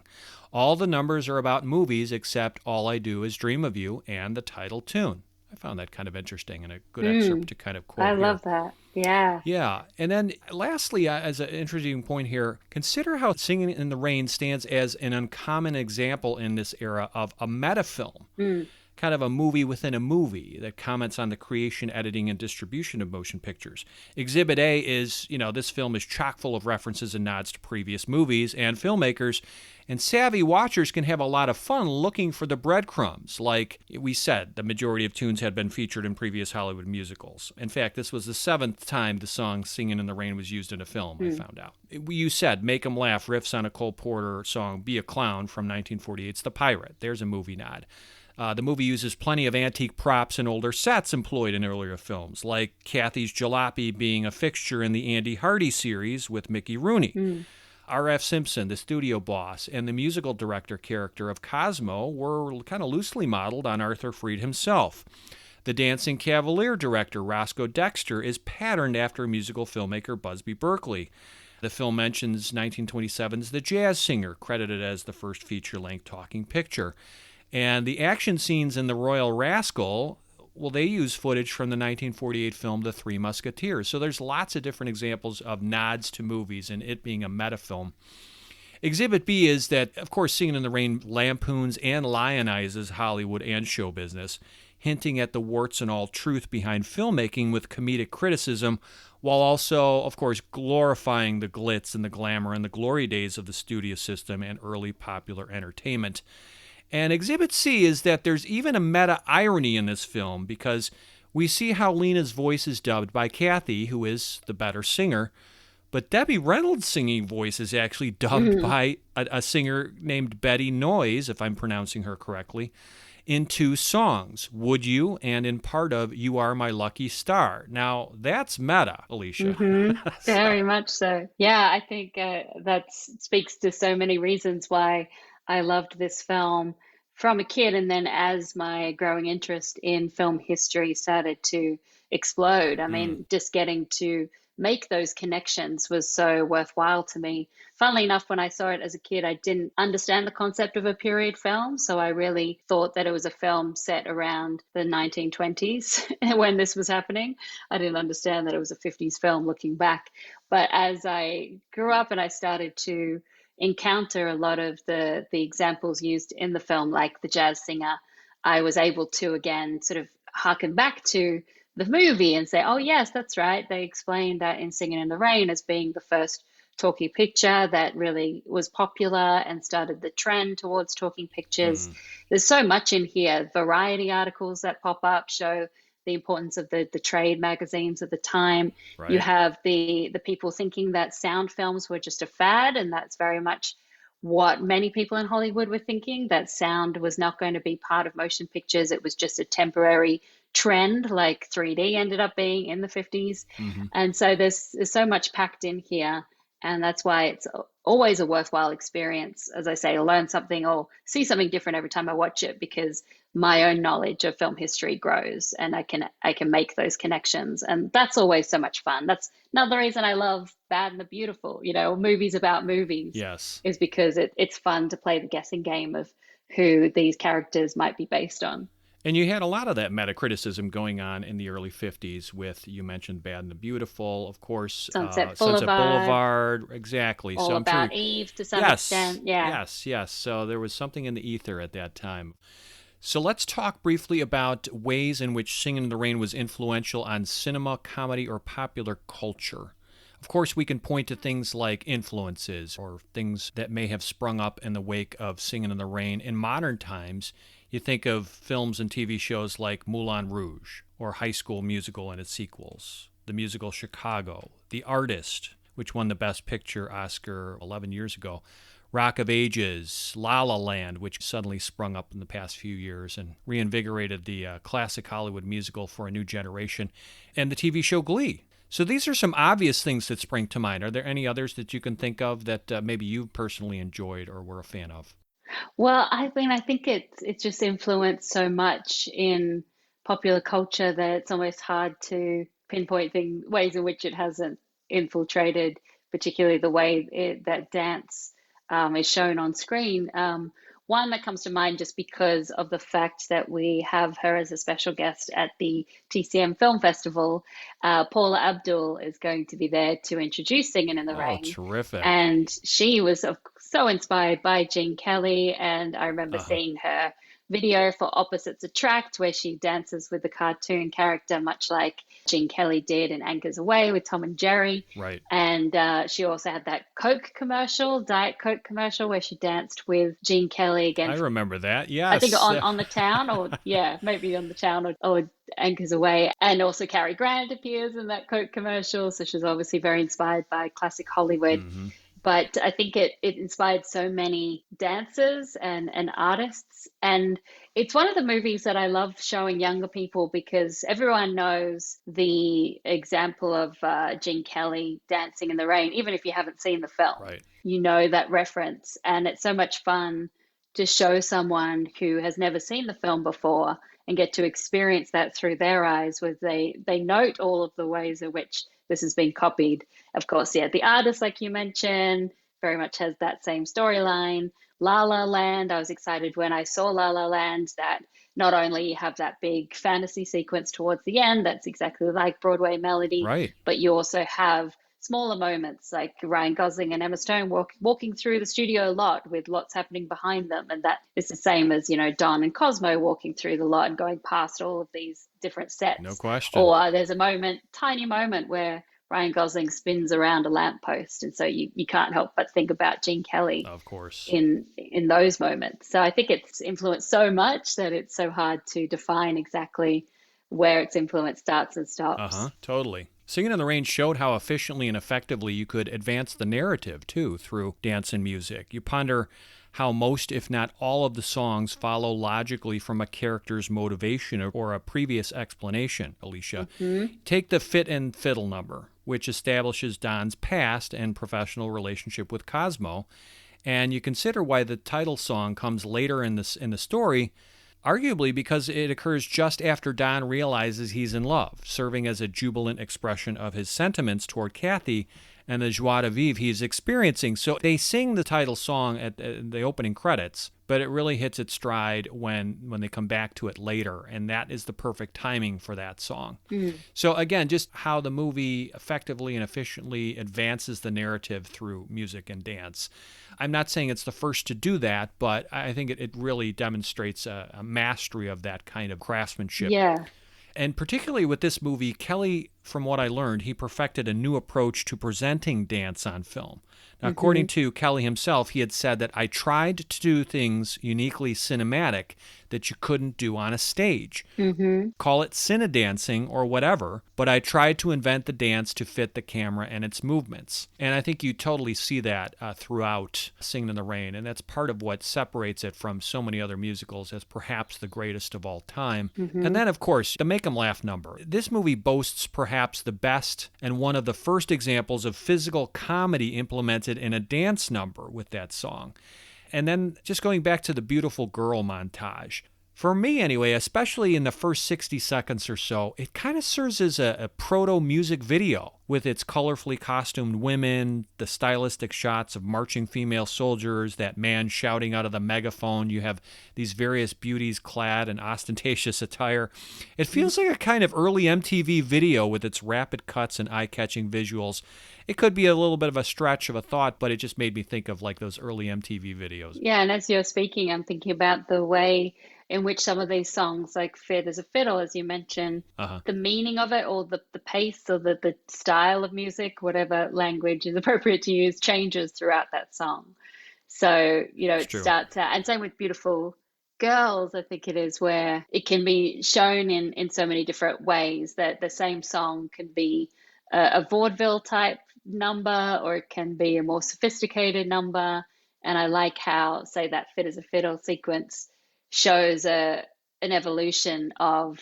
All the numbers are about movies except All I Do Is Dream of You and the title tune." I found that kind of interesting and a good excerpt to kind of quote I here. love that. Yeah. Yeah. And then lastly, as an interesting point here, consider how Singing in the Rain stands as an uncommon example in this era of a metafilm, kind of a movie within a movie that comments on the creation, editing, and distribution of motion pictures. Exhibit A is, this film is chock full of references and nods to previous movies and filmmakers, and savvy watchers can have a lot of fun looking for the breadcrumbs. Like we said, the majority of tunes had been featured in previous Hollywood musicals. In fact, this was the 7th time the song Singin' in the Rain was used in a film, I found out. You said Make 'Em Laugh riffs on a Cole Porter song, Be a Clown, from 1948's The Pirate. There's a movie nod. The movie uses plenty of antique props and older sets employed in earlier films, like Kathy's jalopy being a fixture in the Andy Hardy series with Mickey Rooney. R.F. Simpson, the studio boss, and the musical director character of Cosmo were kind of loosely modeled on Arthur Freed himself. The Dancing Cavalier director, Roscoe Dexter, is patterned after musical filmmaker Busby Berkeley. The film mentions 1927's The Jazz Singer, credited as the first feature-length talking picture. And the action scenes in The Royal Rascal, well, they use footage from the 1948 film The Three Musketeers. So there's lots of different examples of nods to movies and it being a metafilm. Exhibit B is that, of course, Singin' in the Rain lampoons and lionizes Hollywood and show business, hinting at the warts and all truth behind filmmaking with comedic criticism, while also, of course, glorifying the glitz and the glamour and the glory days of the studio system and early popular entertainment. And Exhibit C is that there's even a meta-irony in this film, because we see how Lena's voice is dubbed by Kathy, who is the better singer, but Debbie Reynolds' singing voice is actually dubbed by a singer named Betty Noyes, if I'm pronouncing her correctly, in 2 songs, Would You and in part of You Are My Lucky Star. Now, that's meta, Alicia. Very much so. Yeah, I think that speaks to so many reasons why I loved this film. from a kid, and then as my growing interest in film history started to explode, I mean, just getting to make those connections was so worthwhile to me. Funnily enough, when I saw it as a kid, I didn't understand the concept of a period film. So I really thought that it was a film set around the 1920s when this was happening. I didn't understand that it was a 50s film looking back. But as I grew up and I started to encounter a lot of the examples used in the film, like the jazz singer, I was able to again sort of harken back to the movie and say, oh, yes, that's right. They explained that in Singin' in the Rain as being the first talkie picture that really was popular and started the trend towards talking pictures. There's so much in here. Variety articles that pop up show the importance of the trade magazines of the time. Right. You have the people thinking that sound films were just a fad, and that's very much what many people in Hollywood were thinking, that sound was not going to be part of motion pictures. It was just a temporary trend, like 3D ended up being in the 50s. And so there's so much packed in here. And that's why it's always a worthwhile experience, as I say, to learn something or see something different every time I watch it, because my own knowledge of film history grows and I can make those connections. And that's always so much fun. That's another reason I love Bad and the Beautiful, movies about movies. Yes. Is because it's fun to play the guessing game of who these characters might be based on. And you had a lot of that meta-criticism going on in the early 50s with, you mentioned Bad and the Beautiful, of course. Sunset Boulevard. Exactly. All so About Eve to some extent. Yeah. Yes. So there was something in the ether at that time. So let's talk briefly about ways in which Singin' in the Rain was influential on cinema, comedy, or popular culture. Of course, we can point to things like influences or things that may have sprung up in the wake of Singin' in the Rain. In modern times, you think of films and TV shows like Moulin Rouge or High School Musical and its sequels, the musical Chicago, The Artist, which won the Best Picture Oscar 11 years ago, Rock of Ages, La La Land, which suddenly sprung up in the past few years and reinvigorated the classic Hollywood musical for a new generation, and the TV show Glee. So these are some obvious things that spring to mind. Are there any others that you can think of that maybe you personally enjoyed or were a fan of? Well, I mean, I think it's just influenced so much in popular culture that it's almost hard to pinpoint ways in which it hasn't infiltrated, particularly the way that dance is shown on screen. One that comes to mind just because of the fact that we have her as a special guest at the TCM Film Festival. Paula Abdul is going to be there to introduce Singin' in the Rain. Oh, terrific. And she was so inspired by Gene Kelly. And I remember seeing her video for Opposites Attract, where she dances with the cartoon character, much like Gene Kelly did in Anchors Away with Tom and Jerry. Right. And she also had that Diet Coke commercial, where she danced with Gene Kelly again. I remember that, yes. I think on the town, or maybe on the town or Anchors Away. And also Cary Grant appears in that Coke commercial, so she's obviously very inspired by classic Hollywood. But I think it inspired so many dancers and artists. And it's one of the movies that I love showing younger people, because everyone knows the example of Gene Kelly dancing in the rain, even if you haven't seen the film. Right. You know that reference. And it's so much fun to show someone who has never seen the film before and get to experience that through their eyes, where they note all of the ways in which this has been copied. Of course, The Artist, like you mentioned, very much has that same storyline. La La Land, I was excited when I saw La La Land that not only you have that big fantasy sequence towards the end, that's exactly like Broadway melody, right, but you also have smaller moments like Ryan Gosling and Emma Stone walking through the studio lot with lots happening behind them. And that is the same as, Don and Cosmo walking through the lot and going past all of these different sets. No question. Or there's a tiny moment where Ryan Gosling spins around a lamppost. And so you can't help but think about Gene Kelly, of course, in those moments. So I think it's influenced so much that it's so hard to define exactly where its influence starts and stops. Totally. Singin' in the Rain showed how efficiently and effectively you could advance the narrative, too, through dance and music. You ponder how most, if not all, of the songs follow logically from a character's motivation or a previous explanation, Alicia. Take the Fit and Fiddle number, which establishes Don's past and professional relationship with Cosmo, And you consider why the title song comes later in the story, arguably because it occurs just after Don realizes he's in love, serving as a jubilant expression of his sentiments toward Kathy and the joie de vivre he's experiencing. So they sing the title song at the opening credits, but it really hits its stride when they come back to it later, and that is the perfect timing for that song. So again, just how the movie effectively and efficiently advances the narrative through music and dance. I'm not saying it's the first to do that, but I think it really demonstrates a mastery of that kind of craftsmanship. Yeah. And particularly with this movie, Kelly, from what I learned, he perfected a new approach to presenting dance on film. Now, according to Kelly himself, he had said that I tried to do things uniquely cinematic that you couldn't do on a stage. Call it cinedancing or whatever, but I tried to invent the dance to fit the camera and its movements. And I think you totally see that throughout Singin' in the Rain, and that's part of what separates it from so many other musicals as perhaps the greatest of all time. And then, of course, the Make 'em Laugh number. This movie boasts perhaps the best and one of the first examples of physical comedy implemented in a dance number with that song. And then just going back to the beautiful girl montage. For me, anyway, especially in the first 60 seconds or so, it kind of serves as a proto-music video with its colorfully costumed women, the stylistic shots of marching female soldiers, that man shouting out of the megaphone. You have these various beauties clad in ostentatious attire. It feels like a kind of early MTV video with its rapid cuts and eye-catching visuals. It could be a little bit of a stretch of a thought, but it just made me think of like those early MTV videos. Yeah, and as you're speaking, I'm thinking about the way in which some of these songs, like Fit as a Fiddle, as you mentioned, the meaning of it, or the pace, or the style of music, whatever language is appropriate to use, changes throughout that song. So, it starts out, and same with Beautiful Girls, I think it is, where it can be shown in so many different ways, that the same song can be a vaudeville type number, or it can be a more sophisticated number. And I like how, say, that Fit as a Fiddle sequence shows an evolution of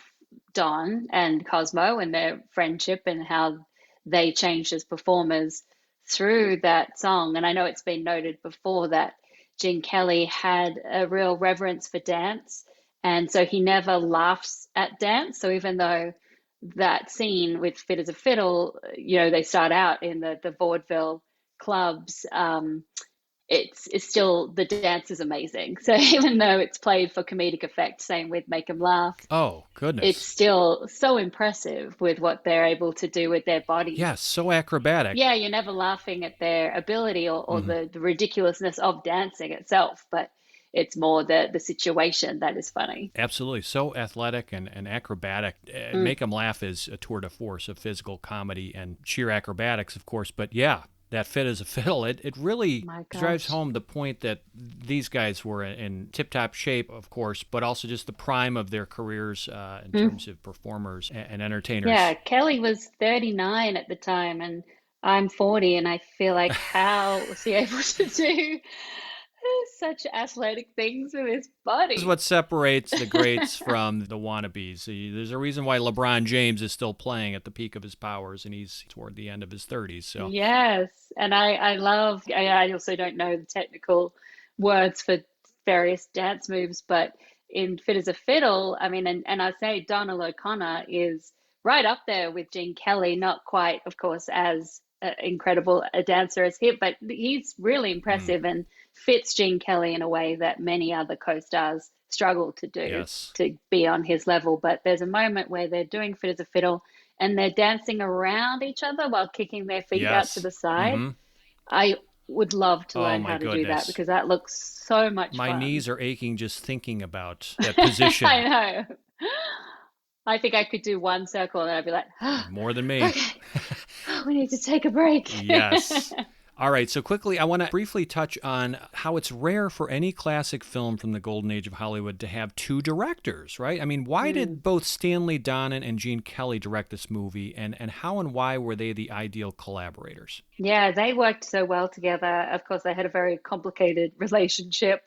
Don and Cosmo and their friendship, and how they changed as performers through that song. And I know it's been noted before that Gene Kelly had a real reverence for dance, and so he never laughs at dance. So even though that scene with Fit as a Fiddle, they start out in the vaudeville clubs, it's still, the dance is amazing. So even though it's played for comedic effect, same with Make 'em Laugh. Oh, goodness. It's still so impressive with what they're able to do with their bodies. Yeah, so acrobatic. Yeah, you're never laughing at their ability or the ridiculousness of dancing itself, but it's more the situation that is funny. Absolutely. So athletic and acrobatic. Make 'em Laugh is a tour de force of physical comedy and sheer acrobatics, of course. But yeah, that Fit as a Fiddle, it really drives home the point that these guys were in tip-top shape, of course, but also just the prime of their careers in terms of performers and entertainers. Yeah, Kelly was 39 at the time, and I'm 40, and I feel like, how was he able to do such athletic things with his body? This is what separates the greats from the wannabes. There's a reason why LeBron James is still playing at the peak of his powers, and he's toward the end of his 30s. So yes, and I also don't know the technical words for various dance moves, but in Fit as a Fiddle, I mean, and I say Donald O'Connor is right up there with Gene Kelly, not quite, of course, as incredible a dancer as him, but he's really impressive and fits Gene Kelly in a way that many other co-stars struggle to do, to be on his level. But there's a moment where they're doing Fit as a Fiddle and they're dancing around each other while kicking their feet out to the side. I would love to learn how to do that, because that looks so much fun. My knees are aching just thinking about that position. I know. I think I could do one circle and I'd be like, more than me. Okay, we need to take a break. Yes. All right, so quickly, I want to briefly touch on how it's rare for any classic film from the golden age of Hollywood to have two directors, right? I mean, why did both Stanley Donen and Gene Kelly direct this movie, and how and why were they the ideal collaborators? Yeah, they worked so well together. Of course, they had a very complicated relationship,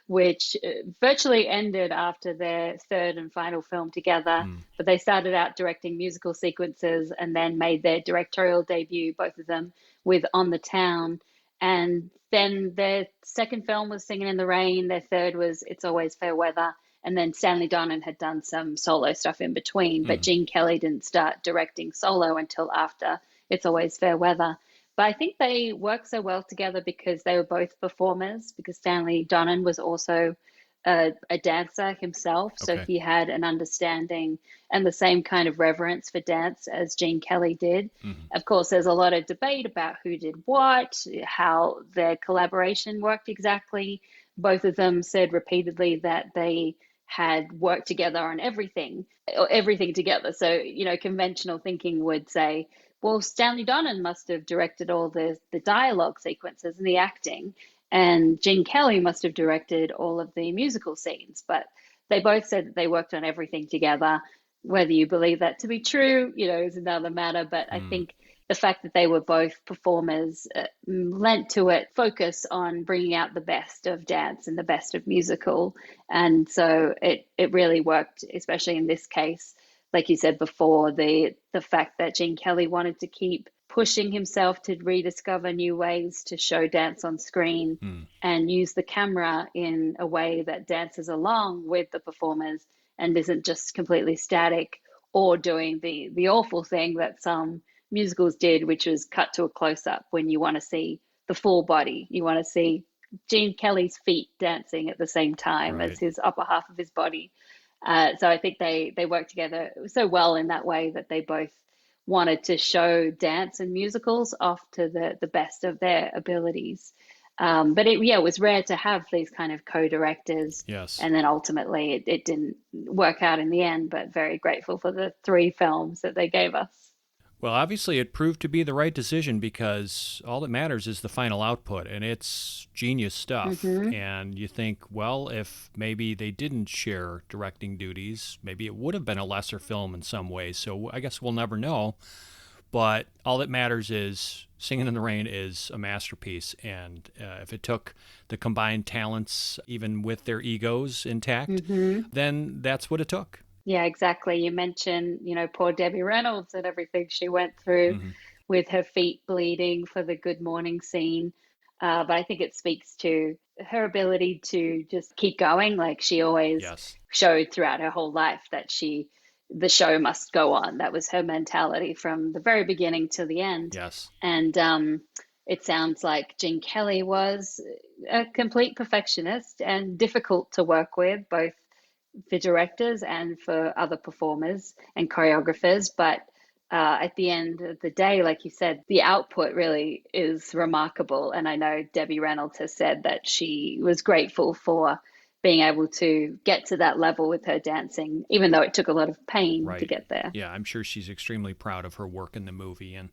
which virtually ended after their third and final film together. But they started out directing musical sequences and then made their directorial debut, both of them, with On the Town. And then their second film was Singing in the Rain. Their third was It's Always Fair Weather. And then Stanley Donen had done some solo stuff in between, but Gene Kelly didn't start directing solo until after It's Always Fair Weather. But I think they worked so well together because they were both performers, because Stanley Donen was also a dancer himself. So Okay. he had an understanding and the same kind of reverence for dance as Gene Kelly did. Of course, there's a lot of debate about who did what, how their collaboration worked exactly. Both of them said repeatedly that they had worked together on everything, or everything together. So, you know, conventional thinking would say, well, Stanley Donen must have directed all the dialogue sequences and the acting, and Gene Kelly must have directed all of the musical scenes. But they both said that they worked on everything together. Whether you believe that to be true, you know, is another matter. But I think the fact that they were both performers lent to it focus on bringing out the best of dance and the best of musical. And so it really worked, especially in this case. Like you said before, the fact that Gene Kelly wanted to keep pushing himself to rediscover new ways to show dance on screen and use the camera in a way that dances along with the performers and isn't just completely static, or doing the awful thing that some musicals did, which was cut to a close-up when you want to see the full body. You want to see Gene Kelly's feet dancing at the same time as his upper half of his body. So I think they work together so well in that way that they both wanted to show dance and musicals off to the best of their abilities. But it was rare to have these kind of co-directors. Yes. And then ultimately it didn't work out in the end, but very grateful for the 3 films that they gave us. Well, obviously it proved to be the right decision, because all that matters is the final output, and it's genius stuff. And you think, well, if maybe they didn't share directing duties, maybe it would have been a lesser film in some ways. So I guess we'll never know. But all that matters is Singin' in the Rain is a masterpiece. And if it took the combined talents, even with their egos intact, then that's what it took. Yeah, exactly. You mentioned, you know, poor Debbie Reynolds and everything she went through with her feet bleeding for the Good Morning scene. But I think it speaks to her ability to just keep going. Like she always showed throughout her whole life that the show must go on. That was her mentality from the very beginning to the end. Yes. And it sounds like Gene Kelly was a complete perfectionist and difficult to work with, both for directors and for other performers and choreographers. But at the end of the day, like you said, the output really is remarkable. And I know Debbie Reynolds has said that she was grateful for being able to get to that level with her dancing, even though it took a lot of pain to get there. Yeah, I'm sure she's extremely proud of her work in the movie, and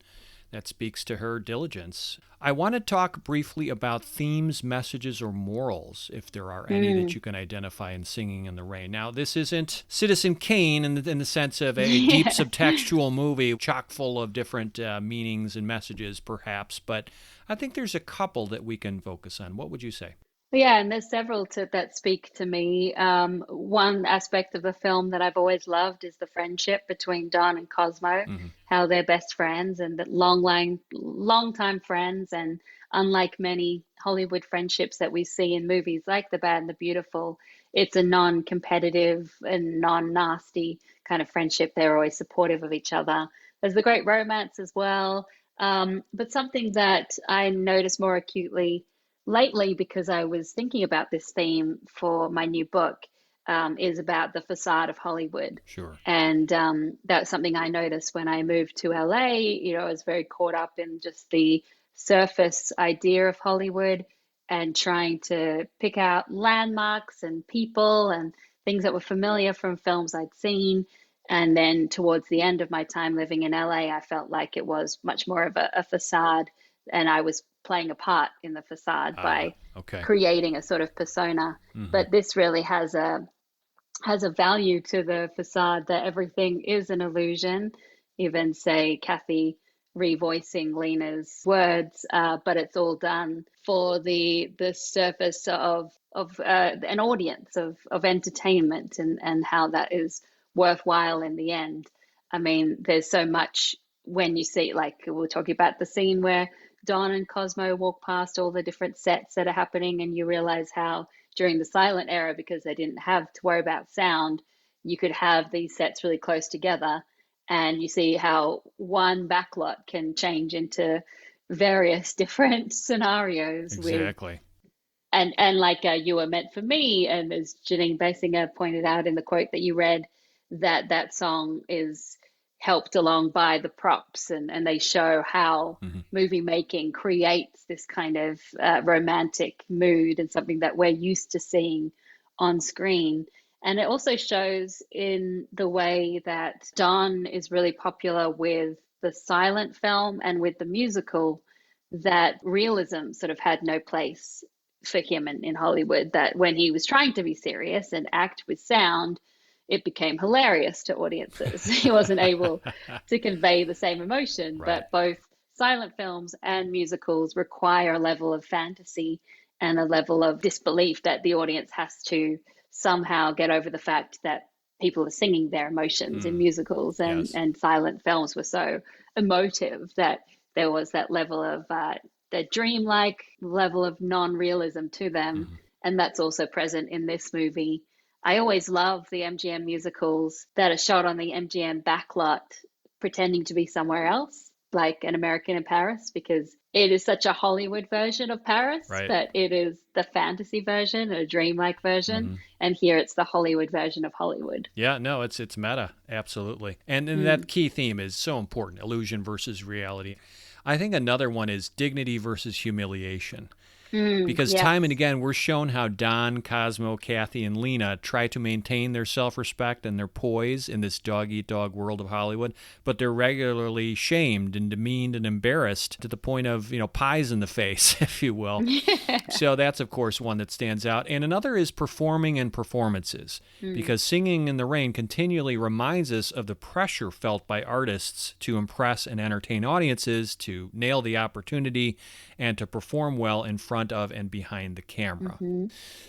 that speaks to her diligence. I want to talk briefly about themes, messages, or morals, if there are any that you can identify in Singing in the Rain. Now, this isn't Citizen Kane in the sense of a deep subtextual movie chock full of different meanings and messages, perhaps, but I think there's a couple that we can focus on. What would you say? Yeah, and there's several that speak to me. One aspect of the film that I've always loved is the friendship between Don and Cosmo, how they're best friends and that long time friends. And unlike many Hollywood friendships that we see in movies like The Bad and the Beautiful, it's a non-competitive and non-nasty kind of friendship. They're always supportive of each other. There's the great romance as well. But something that I notice more acutely lately, because I was thinking about this theme for my new book, is about the facade of Hollywood. Sure. And that's something I noticed when I moved to LA. You know, I was very caught up in just the surface idea of Hollywood and trying to pick out landmarks and people and things that were familiar from films I'd seen. And then towards the end of my time living in LA, I felt like it was much more of a facade, and I was playing a part in the facade by creating a sort of persona. But this really has a value to the facade, that everything is an illusion. Even say Kathy revoicing Lena's words, but it's all done for the surface of an audience of entertainment, and how that is worthwhile in the end. I mean, there's so much when you see, like we were talking about the scene where Don and Cosmo walk past all the different sets that are happening, and you realize how during the silent era, because they didn't have to worry about sound, you could have these sets really close together, and you see how one backlot can change into various different scenarios. Exactly. And like You Were Meant for Me, and as Janine Basinger pointed out in the quote that you read, that song is helped along by the props, and they show how movie making creates this kind of romantic mood and something that we're used to seeing on screen. And it also shows in the way that Don is really popular with the silent film and with the musical, that realism sort of had no place for him in Hollywood, that when he was trying to be serious and act with sound, it became hilarious to audiences. He wasn't able to convey the same emotion, but both silent films and musicals require a level of fantasy and a level of disbelief that the audience has to somehow get over the fact that people are singing their emotions in musicals, and silent films were so emotive that there was that level of the dreamlike level of non-realism to them. And that's also present in this movie. I always love the MGM musicals that are shot on the MGM backlot pretending to be somewhere else, like An American in Paris, because it is such a Hollywood version of Paris, but it is the fantasy version, a dreamlike version. And here it's the Hollywood version of Hollywood. Yeah, no, it's meta, absolutely. And that key theme is so important, illusion versus reality. I think another one is dignity versus humiliation. Because time and again, we're shown how Don, Cosmo, Kathy, and Lena try to maintain their self-respect and their poise in this dog-eat-dog world of Hollywood, but they're regularly shamed and demeaned and embarrassed to the point of, pies in the face, if you will. So that's, of course, one that stands out. And another is performing and performances, because Singing in the Rain continually reminds us of the pressure felt by artists to impress and entertain audiences, to nail the opportunity, and to perform well in front of and behind the camera.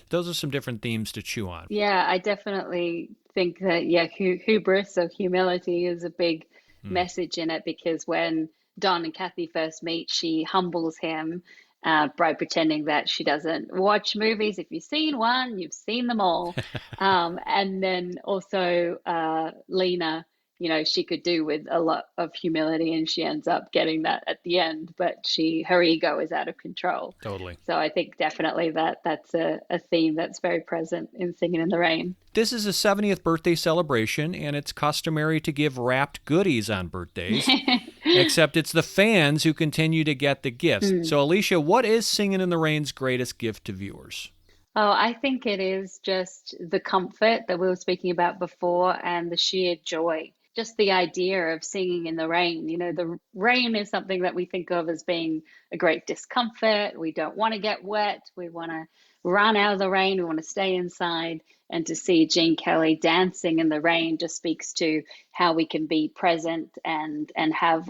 Those are some different themes to chew on. Yeah, I definitely think that, hubris or humility is a big message in it, because when Don and Kathy first meet, she humbles him by pretending that she doesn't watch movies. If you've seen one, you've seen them all. And then also Lena, she could do with a lot of humility, and she ends up getting that at the end, but her ego is out of control. Totally. So I think definitely that's a theme that's very present in Singin' in the Rain. This is a 70th birthday celebration, and it's customary to give wrapped goodies on birthdays, except it's the fans who continue to get the gifts. So Alicia, what is Singin' in the Rain's greatest gift to viewers? Oh, I think it is just the comfort that we were speaking about before, and the sheer joy. Just the idea of singing in the rain. The rain is something that we think of as being a great discomfort. We don't want to get wet. We want to run out of the rain. We want to stay inside. And to see Gene Kelly dancing in the rain just speaks to how we can be present and have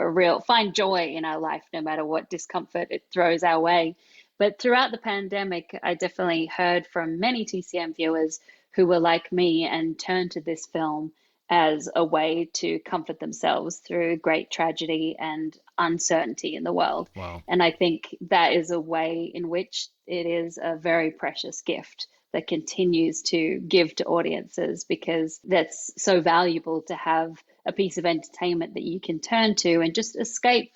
find joy in our life, no matter what discomfort it throws our way. But throughout the pandemic, I definitely heard from many TCM viewers who were like me and turned to this film as a way to comfort themselves through great tragedy and uncertainty in the world. Wow. And I think that is a way in which it is a very precious gift that continues to give to audiences, because that's so valuable to have a piece of entertainment that you can turn to and just escape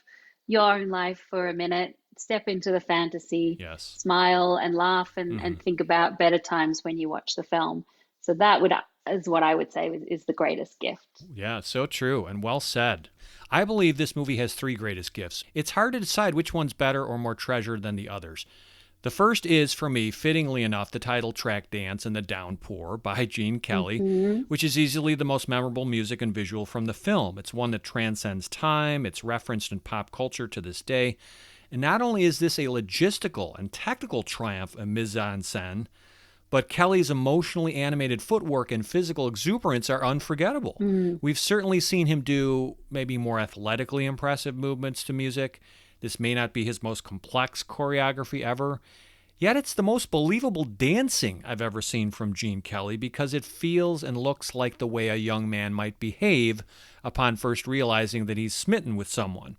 your own life for a minute, step into the fantasy, smile and laugh and think about better times when you watch the film. So that is what I would say is the greatest gift. Yeah, so true and well said. I believe this movie has three greatest gifts. It's hard to decide which one's better or more treasured than the others. The first is, for me, fittingly enough, the title track Dance in the Downpour by Gene Kelly, which is easily the most memorable music and visual from the film. It's one that transcends time. It's referenced in pop culture to this day. And not only is this a logistical and technical triumph of mise-en-scène, but Kelly's emotionally animated footwork and physical exuberance are unforgettable. We've certainly seen him do maybe more athletically impressive movements to music. This may not be his most complex choreography ever, yet it's the most believable dancing I've ever seen from Gene Kelly, because it feels and looks like the way a young man might behave upon first realizing that he's smitten with someone.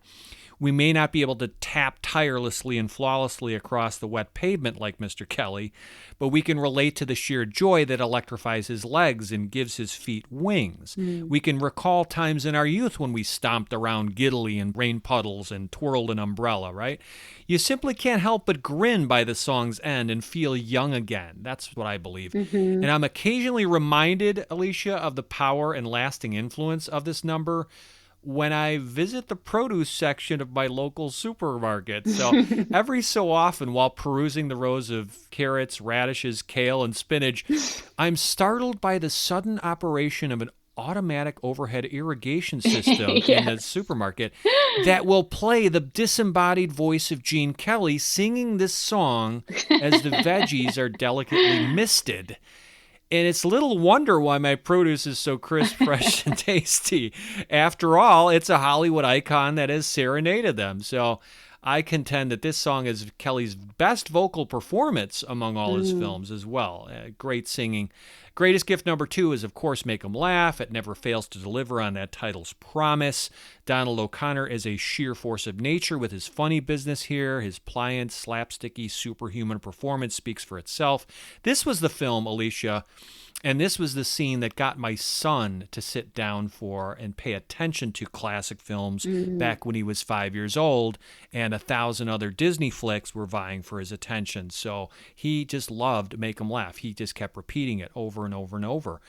We may not be able to tap tirelessly and flawlessly across the wet pavement like Mr. Kelly, but we can relate to the sheer joy that electrifies his legs and gives his feet wings. We can recall times in our youth when we stomped around giddily in rain puddles and twirled an umbrella, right? You simply can't help but grin by the song's end and feel young again. That's what I believe. And I'm occasionally reminded, Alicia, of the power and lasting influence of this number when I visit the produce section of my local supermarket. So every so often, while perusing the rows of carrots, radishes, kale, and spinach, I'm startled by the sudden operation of an automatic overhead irrigation system in the supermarket that will play the disembodied voice of Gene Kelly singing this song as the veggies are delicately misted. And it's little wonder why my produce is so crisp, fresh, and tasty. After all, it's a Hollywood icon that has serenaded them. So I contend that this song is Kelly's best vocal performance among all his films as well. Great singing. Greatest gift number 2 is, of course, Make 'em Laugh. It never fails to deliver on that title's promise. Donald O'Connor is a sheer force of nature with his funny business here. His pliant, slapsticky, superhuman performance speaks for itself. This was the film, Alicia, and this was the scene that got my son to sit down for and pay attention to classic films back when he was 5 years old, and 1,000 other Disney flicks were vying for his attention. So he just loved Make 'em Laugh. He just kept repeating it over and over and over.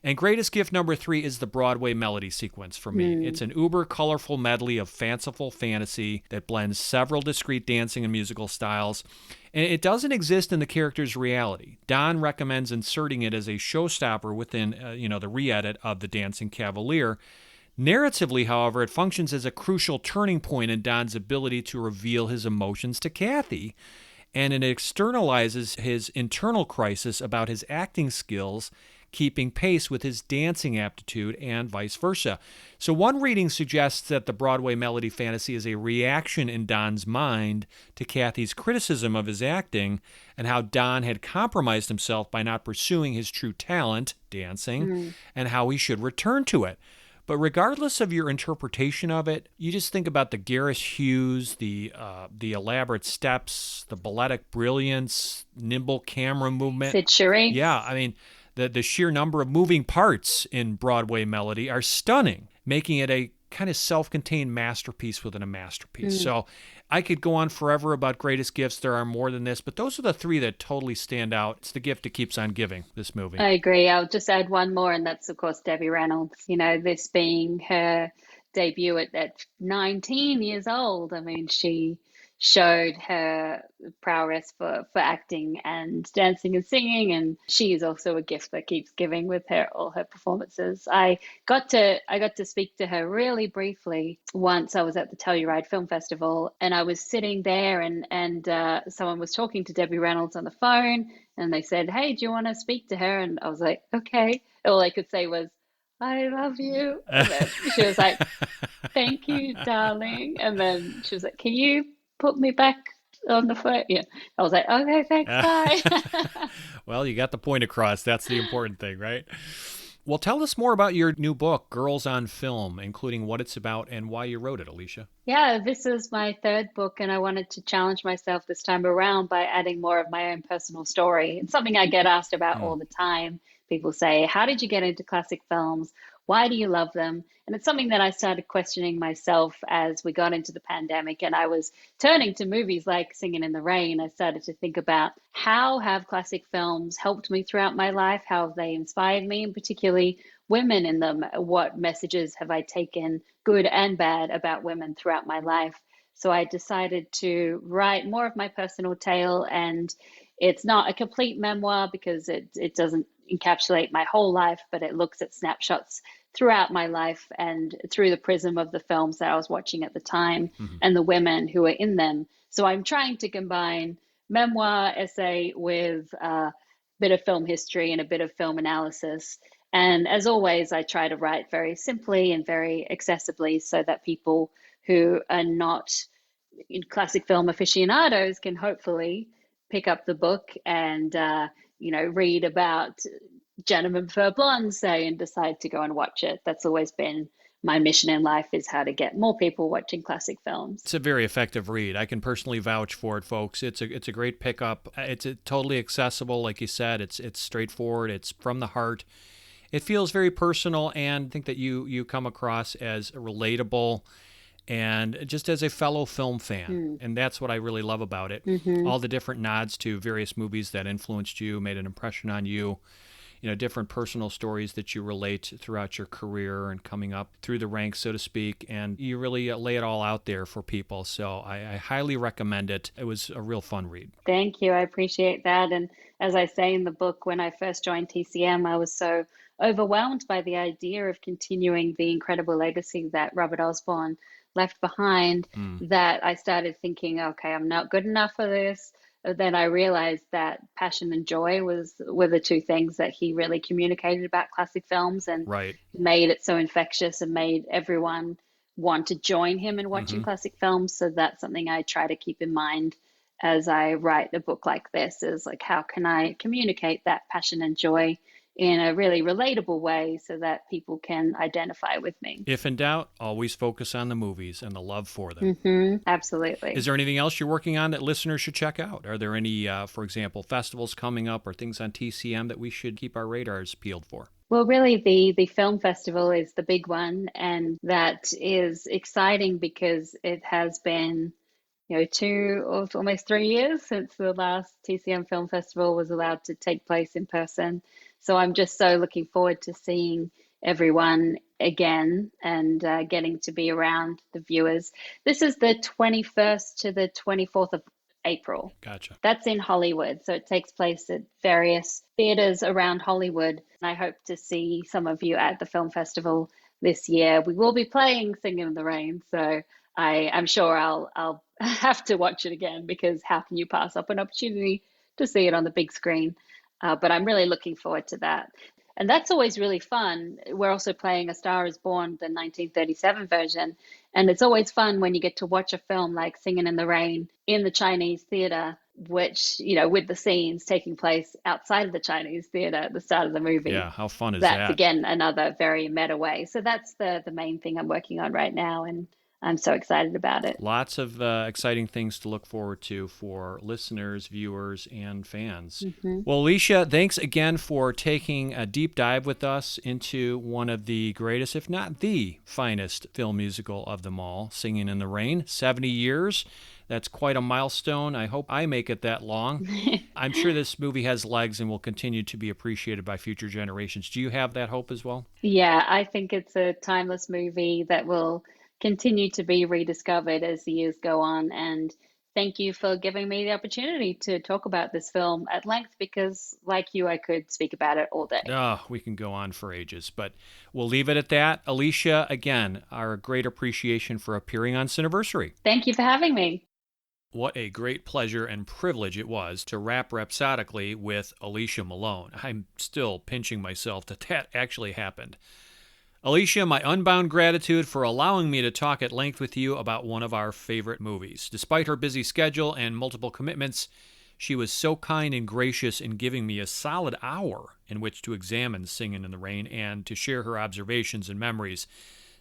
And greatest gift number 3 is the Broadway melody sequence for me. It's an uber colorful medley of fanciful fantasy that blends several discrete dancing and musical styles. And it doesn't exist in the character's reality. Don recommends inserting it as a showstopper within, the re-edit of The Dancing Cavalier. Narratively, however, it functions as a crucial turning point in Don's ability to reveal his emotions to Kathy. And it externalizes his internal crisis about his acting skills keeping pace with his dancing aptitude and vice versa. So one reading suggests that the Broadway melody fantasy is a reaction in Don's mind to Kathy's criticism of his acting and how Don had compromised himself by not pursuing his true talent, dancing, and how he should return to it. But regardless of your interpretation of it, you just think about the garish hues, the elaborate steps, the balletic brilliance, nimble camera movement. Sid Cherie. Yeah, I mean, the sheer number of moving parts in Broadway melody are stunning, making it a kind of self-contained masterpiece within a masterpiece. So I could go on forever about greatest gifts. There are more than this, but those are the 3 that totally stand out. It's the gift that keeps on giving, this movie. I agree. I'll just add one more, and that's, of course, Debbie Reynolds. This being her debut at 19 years old. I mean, she showed her prowess for acting and dancing and singing, and she is also a gift that keeps giving with all her performances. I got to speak to her really briefly once. I was at the Telluride Film Festival, and I was sitting there, and someone was talking to Debbie Reynolds on the phone, and they said, "Hey, do you want to speak to her?" And I was like, "Okay." All I could say was, "I love you." And then she was like, "Thank you, darling." And then she was like, "Can you put me back on the phone?" Yeah. I was like, "Okay, thanks, bye." Well, you got the point across. That's the important thing, right? Well, tell us more about your new book, Girls on Film, including what it's about and why you wrote it, Alicia. Yeah, this is my 3rd book, and I wanted to challenge myself this time around by adding more of my own personal story. It's something I get asked about all the time. People say, "How did you get into classic films? Why do you love them?" And it's something that I started questioning myself as we got into the pandemic and I was turning to movies like Singin' in the Rain. I started to think about how have classic films helped me throughout my life? How have they inspired me, and particularly women in them? What messages have I taken, good and bad, about women throughout my life? So I decided to write more of my personal tale, and it's not a complete memoir because it doesn't encapsulate my whole life, but it looks at snapshots throughout my life and through the prism of the films that I was watching at the time and the women who were in them. So I'm trying to combine memoir, essay with a bit of film history and a bit of film analysis. And as always, I try to write very simply and very accessibly so that people who are not classic film aficionados can hopefully pick up the book and, read about Gentlemen Prefer Blondes, say, and decide to go and watch it. That's always been my mission in life is how to get more people watching classic films. It's a very effective read. I can personally vouch for it, folks. It's a great pickup. It's totally accessible, like you said. It's straightforward. It's from the heart. It feels very personal, and I think that you come across as relatable and just as a fellow film fan. And that's what I really love about it. All the different nods to various movies that influenced you, made an impression on you, different personal stories that you relate throughout your career and coming up through the ranks, so to speak. And you really lay it all out there for people. So I highly recommend it. It was a real fun read. Thank you. I appreciate that. And as I say in the book, when I first joined TCM, I was so overwhelmed by the idea of continuing the incredible legacy that Robert Osborne left behind that I started thinking, okay, I'm not good enough for this. But then I realized that passion and joy were the two things that he really communicated about classic films and made it so infectious and made everyone want to join him in watching classic films. So that's something I try to keep in mind as I write a book like this, is like, how can I communicate that passion and joy in a really relatable way so that people can identify with me. If in doubt, always focus on the movies and the love for them. Absolutely. Is there anything else you're working on that listeners should check out? Are there any, for example, festivals coming up or things on TCM that we should keep our radars peeled for? Well, really, the film festival is the big one, and that is exciting because it has been 2 or almost 3 years since the last TCM Film Festival was allowed to take place in person. So I'm just so looking forward to seeing everyone again and getting to be around the viewers. This is the 21st to the 24th of April. Gotcha. That's in Hollywood. So it takes place at various theaters around Hollywood. And I hope to see some of you at the film festival this year. We will be playing Singin' in the Rain. So I'm sure I'll have to watch it again, because how can you pass up an opportunity to see it on the big screen? But I'm really looking forward to that. And that's always really fun. We're also playing A Star is Born, the 1937 version. And it's always fun when you get to watch a film like Singin' in the Rain in the Chinese theater, which, with the scenes taking place outside of the Chinese theater at the start of the movie. Yeah, how fun is that? That's, again, another very meta way. So that's the main thing I'm working on right now. And I'm so excited about it. Lots of exciting things to look forward to for listeners, viewers, and fans. Well, Alicia, thanks again for taking a deep dive with us into one of the greatest, if not the finest film musical of them all, Singin' in the Rain. 70 years. That's quite a milestone. I hope I make it that long. I'm sure this movie has legs and will continue to be appreciated by future generations. Do you have that hope as well? Yeah, I think it's a timeless movie that will continue to be rediscovered as the years go on. And thank you for giving me the opportunity to talk about this film at length, because like you, I could speak about it all day. Oh, we can go on for ages, but we'll leave it at that. Alicia, again, our great appreciation for appearing on Cineversary. Thank you for having me. What a great pleasure and privilege it was to rap rhapsodically with Alicia Malone. I'm still pinching myself that actually happened. Alicia, my unbound gratitude for allowing me to talk at length with you about one of our favorite movies. Despite her busy schedule and multiple commitments, she was so kind and gracious in giving me a solid hour in which to examine Singin' in the Rain and to share her observations and memories.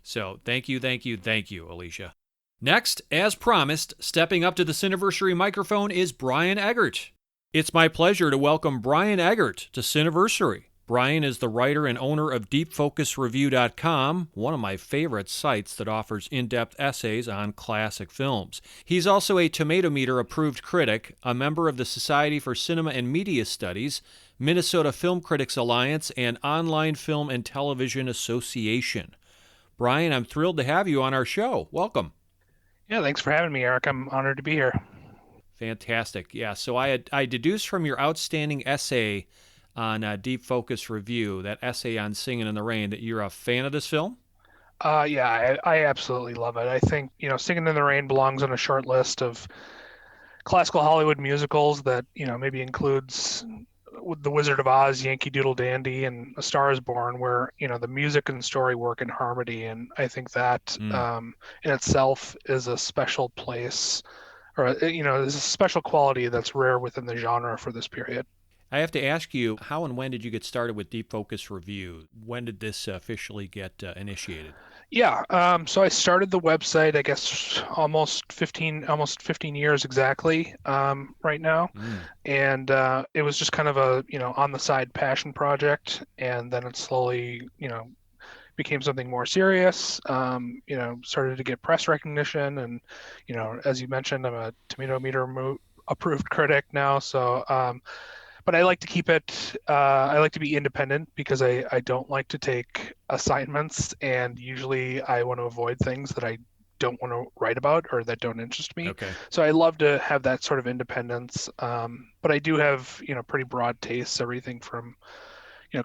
So thank you, Alicia. Next, as promised, stepping up to the Cineversary microphone is Brian Eggert. It's my pleasure to welcome Brian Eggert to Cineversary. Brian is the writer and owner of DeepFocusReview.com, one of my favorite sites that offers in-depth essays on classic films. He's also a Tomato Meter approved critic, a member of the Society for Cinema and Media Studies, Minnesota Film Critics Alliance, and Online Film and Television Association. Brian, I'm thrilled to have you on our show. Welcome. Yeah, thanks for having me, Eric. I'm honored to be here. Fantastic. Yeah, so I deduced from your outstanding essay on Deep Focus Review, that essay on Singin' in the Rain, that you're a fan of this film? Yeah, I absolutely love it. I think, Singin' in the Rain belongs on a short list of classical Hollywood musicals that, maybe includes The Wizard of Oz, Yankee Doodle Dandy, and A Star is Born, where, the music and story work in harmony. And I think that in itself is a special place, or, there's a special quality that's rare within the genre for this period. I have to ask you, how and when did you get started with Deep Focus Review? When did this officially get initiated? Yeah, so I started the website, I guess, almost 15 years exactly, right now. And it was just kind of a, on the side passion project. And then it slowly, became something more serious, started to get press recognition. And, as you mentioned, I'm a Tomato Meter approved critic now. So, but I like to keep it, I like to be independent because I don't like to take assignments. And usually I want to avoid things that I don't want to write about or that don't interest me. Okay. So I love to have that sort of independence. But I do have, pretty broad tastes, everything from,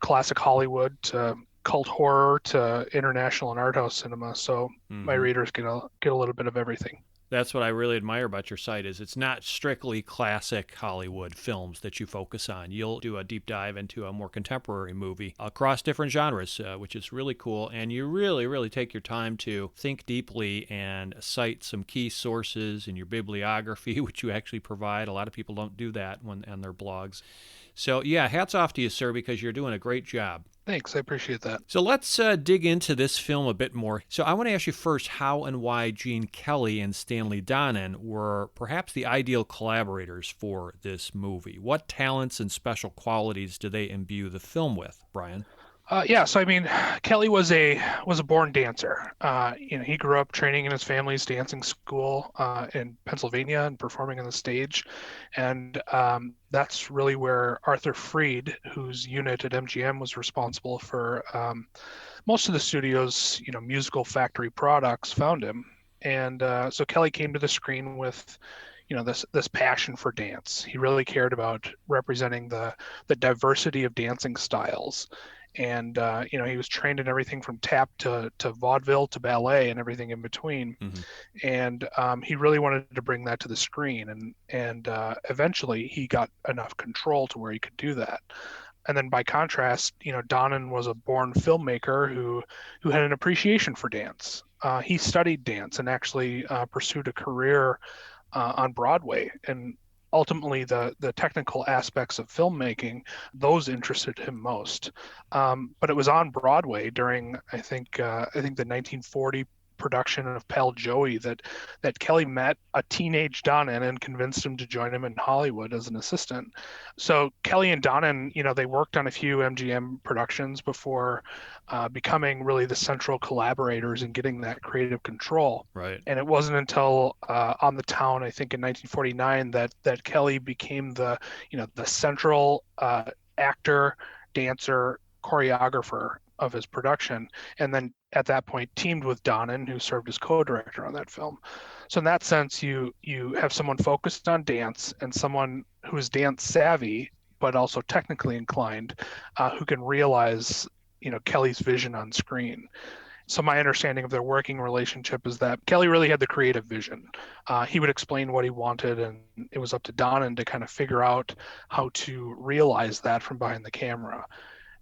classic Hollywood to cult horror to international and art house cinema. So my readers get a little bit of everything. That's what I really admire about your site is it's not strictly classic Hollywood films that you focus on. You'll do a deep dive into a more contemporary movie across different genres, which is really cool. And you really, really take your time to think deeply and cite some key sources in your bibliography, which you actually provide. A lot of people don't do that on their blogs. So, yeah, hats off to you, sir, because you're doing a great job. Thanks, I appreciate that. So let's dig into this film a bit more. So I want to ask you first how and why Gene Kelly and Stanley Donen were perhaps the ideal collaborators for this movie. What talents and special qualities do they imbue the film with, Brian? Yeah, so I mean, Kelly was a born dancer. He grew up training in his family's dancing school in Pennsylvania and performing on the stage, and that's really where Arthur Freed, whose unit at MGM was responsible for most of the studio's musical factory products, found him. And so Kelly came to the screen with this passion for dance. He really cared about representing the diversity of dancing styles. And he was trained in everything from tap to vaudeville to ballet and everything in between. And he really wanted to bring that to the screen. And eventually he got enough control to where he could do that. And then by contrast, Donen was a born filmmaker who had an appreciation for dance. He studied dance and actually pursued a career on Broadway. And ultimately the technical aspects of filmmaking, those interested him most. But it was on Broadway during I think the 1940 production of Pal Joey that Kelly met a teenage Donen and convinced him to join him in Hollywood as an assistant. So Kelly and Donen, they worked on a few MGM productions before becoming really the central collaborators and getting that creative control. Right. And it wasn't until On the Town, I think in 1949, that Kelly became the central actor, dancer, choreographer of his production, and then at that point teamed with Donen, who served as co-director on that film. So in that sense, you have someone focused on dance and someone who is dance savvy but also technically inclined, who can realize Kelly's vision on screen. So my understanding of their working relationship is that Kelly really had the creative vision. He would explain what he wanted, and it was up to Donen to kind of figure out how to realize that from behind the camera.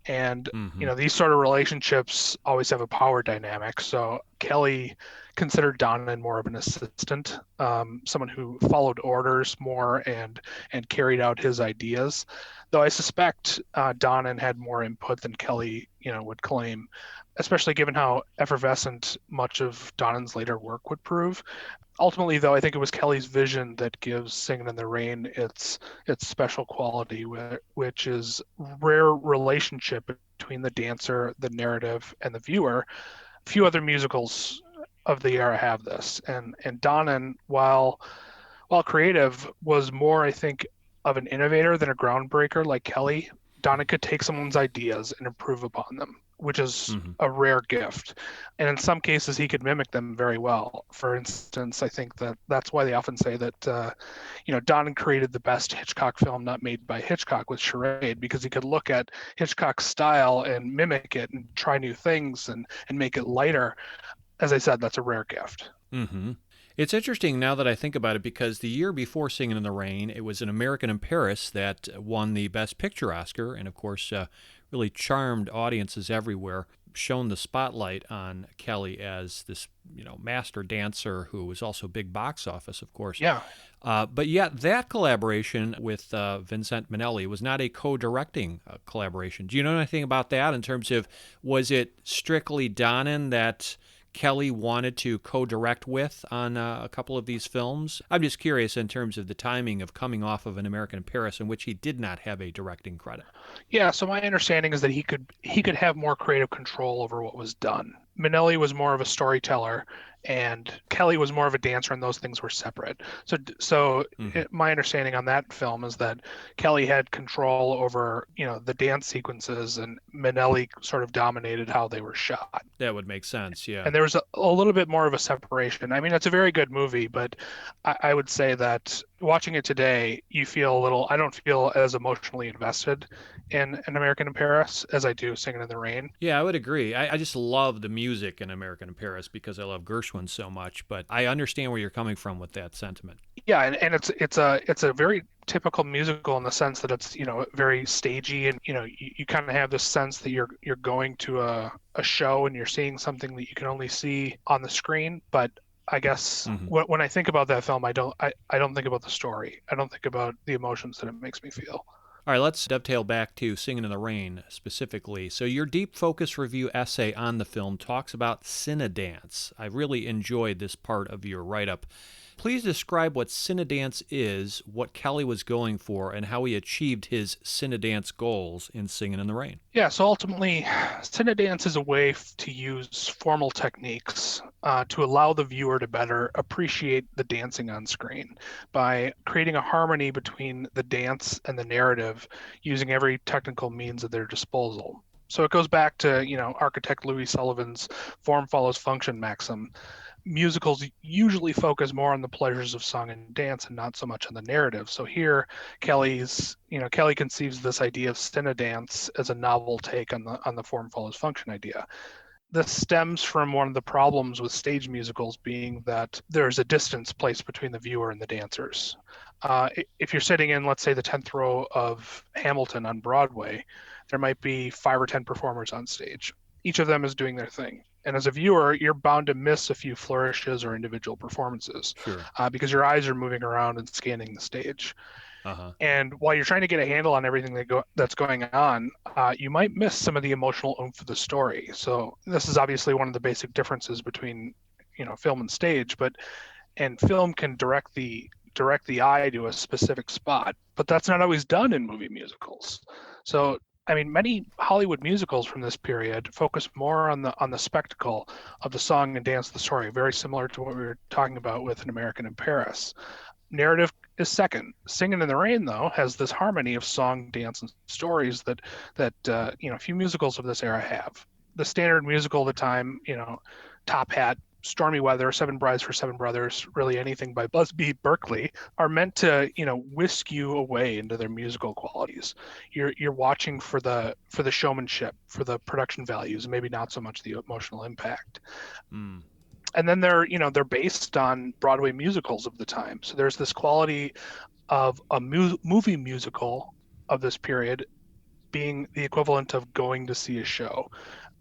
And these sort of relationships always have a power dynamic. So Kelly considered Donen more of an assistant, someone who followed orders more and carried out his ideas. Though I suspect Donen had more input than Kelly, would claim, especially given how effervescent much of Donen's later work would prove. Ultimately, though, I think it was Kelly's vision that gives Singin' in the Rain its special quality, which is rare relationship between the dancer, the narrative, and the viewer. Few other musicals of the era have this, and Donen, while creative, was more, I think, of an innovator than a groundbreaker like Kelly. Donen could take someone's ideas and improve upon them, which is a rare gift. And in some cases, he could mimic them very well. For instance, I think that's why they often say that, Donen created the best Hitchcock film not made by Hitchcock with Charade, because he could look at Hitchcock's style and mimic it and try new things and make it lighter. As I said, that's a rare gift. It's interesting now that I think about it, because the year before Singin' in the Rain, it was An American in Paris that won the Best Picture Oscar, and of course really charmed audiences everywhere, shone the spotlight on Kelly as this master dancer who was also big box office, of course. Yeah. But yet that collaboration with Vincent Minnelli was not a co-directing collaboration. Do you know anything about that in terms of, was it strictly Donen that Kelly wanted to co-direct with on a couple of these films. I'm just curious in terms of the timing of coming off of An American in Paris, in which he did not have a directing credit. Yeah, so my understanding is that he could have more creative control over what was done. Minnelli was more of a storyteller, and Kelly was more of a dancer, and those things were separate. My understanding on that film is that Kelly had control over, the dance sequences, and Minnelli sort of dominated how they were shot. That would make sense, yeah. And there was a little bit more of a separation. I mean, it's a very good movie, but I would say that watching it today, I don't feel as emotionally invested in An American in Paris as I do Singin' in the Rain. Yeah, I would agree. I just love the music in American in Paris because I love Gershwin so much, but I understand where you're coming from with that sentiment. Yeah, and it's a very typical musical in the sense that it's very stagey, and you kind of have this sense that you're going to a show and you're seeing something that you can only see on the screen. But I guess when I think about that film, I don't think about the story. I don't think about the emotions that it makes me feel. All right, let's dovetail back to Singin' in the Rain specifically. So your deep focus review essay on the film talks about Cinedance. I really enjoyed this part of your write-up. Please describe what Cinedance is, what Kelly was going for, and how he achieved his Cinedance goals in Singin' in the Rain. Yeah, so ultimately, Cinedance is a way to use formal techniques to allow the viewer to better appreciate the dancing on screen by creating a harmony between the dance and the narrative using every technical means at their disposal. So it goes back to, architect Louis Sullivan's form follows function maxim. Musicals usually focus more on the pleasures of song and dance and not so much on the narrative. So here, Kelly conceives this idea of Cinedance as a novel take on the form follows function idea. This stems from one of the problems with stage musicals being that there's a distance placed between the viewer and the dancers. If you're sitting in, let's say, the 10th row of Hamilton on Broadway, there might be 5 or 10 performers on stage. Each of them is doing their thing. And as a viewer, you're bound to miss a few flourishes or individual performances because your eyes are moving around and scanning the stage. And while you're trying to get a handle on everything that's going on, you might miss some of the emotional oomph of the story. So this is obviously one of the basic differences between, film and stage, and film can direct the eye to a specific spot, but that's not always done in movie musicals. So I mean, many Hollywood musicals from this period focus more on the spectacle of the song and dance of the story, very similar to what we were talking about with An American in Paris. Narrative is second. Singin' in the Rain, though, has this harmony of song, dance, and stories that few musicals of this era have. The standard musical of the time, Top Hat, Stormy Weather, Seven Brides for Seven Brothers, really anything by Busby Berkeley, are meant to, whisk you away into their musical qualities. You're watching for the showmanship, for the production values, and maybe not so much the emotional impact. And then they're based on Broadway musicals of the time. So there's this quality of a movie musical of this period being the equivalent of going to see a show.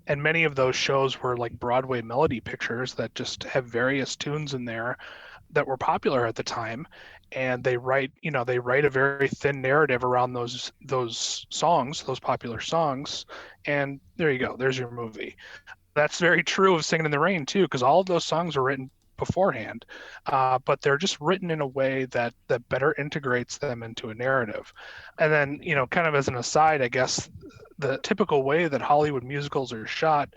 And many of those shows were like Broadway melody pictures that just have various tunes in there that were popular at the time. And they write a very thin narrative around those songs, those popular songs. And there you go. There's your movie. That's very true of Singin' in the Rain too, because all of those songs were written beforehand, but they're just written in a way that better integrates them into a narrative. And then, kind of as an aside, I guess the typical way that Hollywood musicals are shot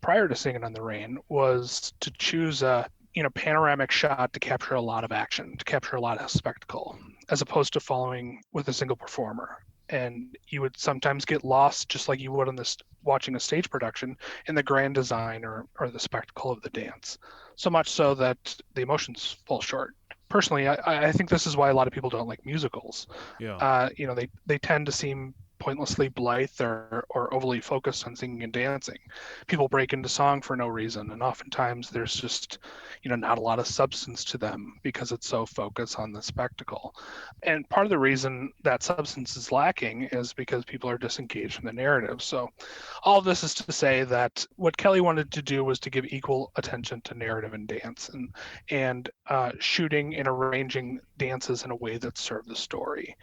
prior to Singin' in the Rain was to choose a panoramic shot to capture a lot of action, to capture a lot of spectacle, as opposed to following with a single performer. And you would sometimes get lost, just like you would on this watching a stage production, in the grand design or the spectacle of the dance. So much so that the emotions fall short. Personally, I think this is why a lot of people don't like musicals. Yeah. They tend to seem pointlessly blithe or overly focused on singing and dancing. People break into song for no reason, and oftentimes there's just not a lot of substance to them because it's so focused on the spectacle. And part of the reason that substance is lacking is because people are disengaged in the narrative. So all of this is to say that what Kelly wanted to do was to give equal attention to narrative and dance, and shooting and arranging dances in a way that served the story.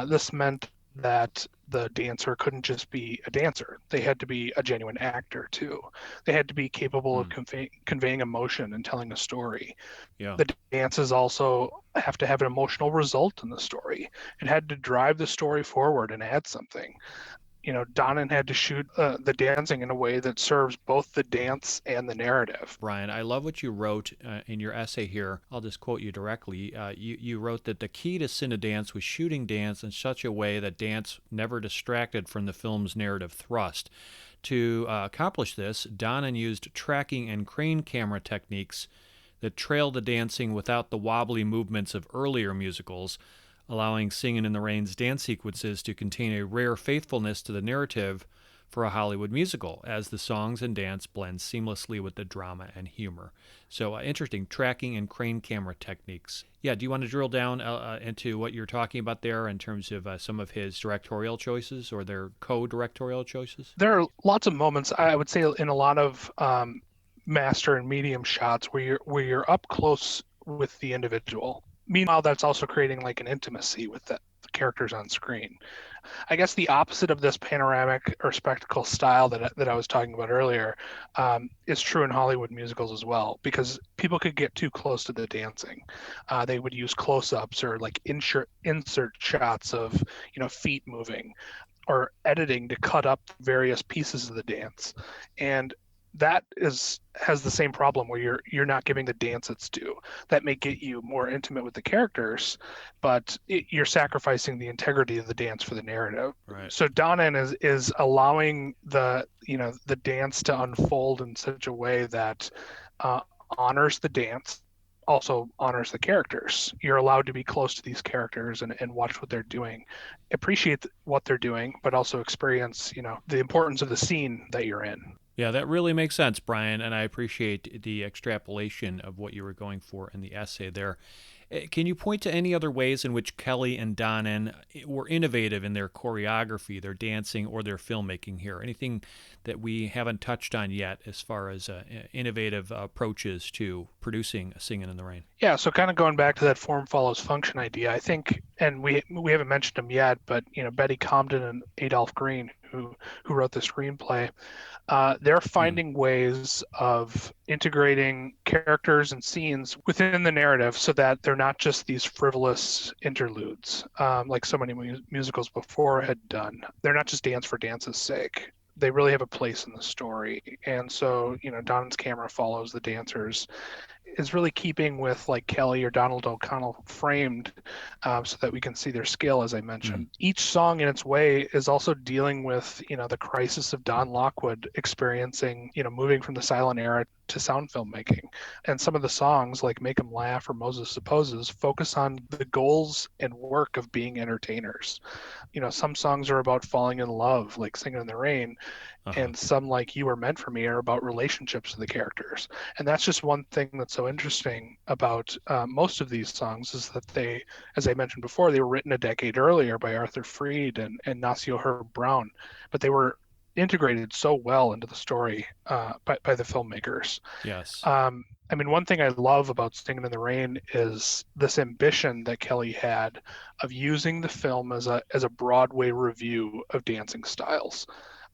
This meant that the dancer couldn't just be a dancer. They had to be a genuine actor too. They had to be capable of conveying emotion and telling a story. Yeah. The dances also have to have an emotional result in the story. It had to drive the story forward and add something. Donnan had to shoot the dancing in a way that serves both the dance and the narrative. Brian, I love what you wrote in your essay here. I'll just quote you directly. You wrote that the key to Cinedance was shooting dance in such a way that dance never distracted from the film's narrative thrust. To accomplish this, Donnan used tracking and crane camera techniques that trailed the dancing without the wobbly movements of earlier musicals, allowing Singin' in the Rain's dance sequences to contain a rare faithfulness to the narrative for a Hollywood musical, as the songs and dance blend seamlessly with the drama and humor. So interesting, tracking and crane camera techniques. Yeah, do you want to drill down into what you're talking about there in terms of some of his directorial choices or their co-directorial choices? There are lots of moments, I would say, in a lot of master and medium shots where you're up close with the individual. Meanwhile, that's also creating like an intimacy with the characters on screen. I guess the opposite of this panoramic or spectacle style that I was talking about earlier is true in Hollywood musicals as well, because people could get too close to the dancing. They would use close-ups or like insert shots of feet moving, or editing to cut up various pieces of the dance, and that has the same problem where you're not giving the dance its due. That may get you more intimate with the characters, but you're sacrificing the integrity of the dance for the narrative. Right. So Donnan is allowing the dance to unfold in such a way that honors the dance, also honors the characters. You're allowed to be close to these characters and watch what they're doing, appreciate what they're doing, but also experience the importance of the scene that you're in. Yeah, that really makes sense, Brian, and I appreciate the extrapolation of what you were going for in the essay there. Can you point to any other ways in which Kelly and Donnan were innovative in their choreography, their dancing, or their filmmaking here? Anything that we haven't touched on yet as far as innovative approaches to producing Singin' in the Rain? Yeah, so kind of going back to that form follows function idea, I think, and we haven't mentioned them yet, but Betty Comden and Adolph Green, who wrote the screenplay, they're finding ways of integrating characters and scenes within the narrative so that they're not just these frivolous interludes like so many musicals before had done. They're not just dance for dance's sake. They really have a place in the story. And so, Donnan's camera follows the dancers, is really keeping with like Kelly or Donald O'Connell framed so that we can see their skill, as I mentioned. Each song in its way is also dealing with, the crisis of Don Lockwood experiencing, moving from the silent era to sound filmmaking. And some of the songs like Make 'Em Laugh or Moses Supposes focus on the goals and work of being entertainers. Some songs are about falling in love, like Singin' in the Rain, and some like You Were Meant for Me are about relationships with the characters. And that's just one thing that's so interesting about most of these songs is that they, as I mentioned before, they were written a decade earlier by Arthur Freed and Nacio Herb Brown, but they were integrated so well into the story by the filmmakers. Yes. One thing I love about Singin' in the Rain is this ambition that Kelly had of using the film as a Broadway review of dancing styles.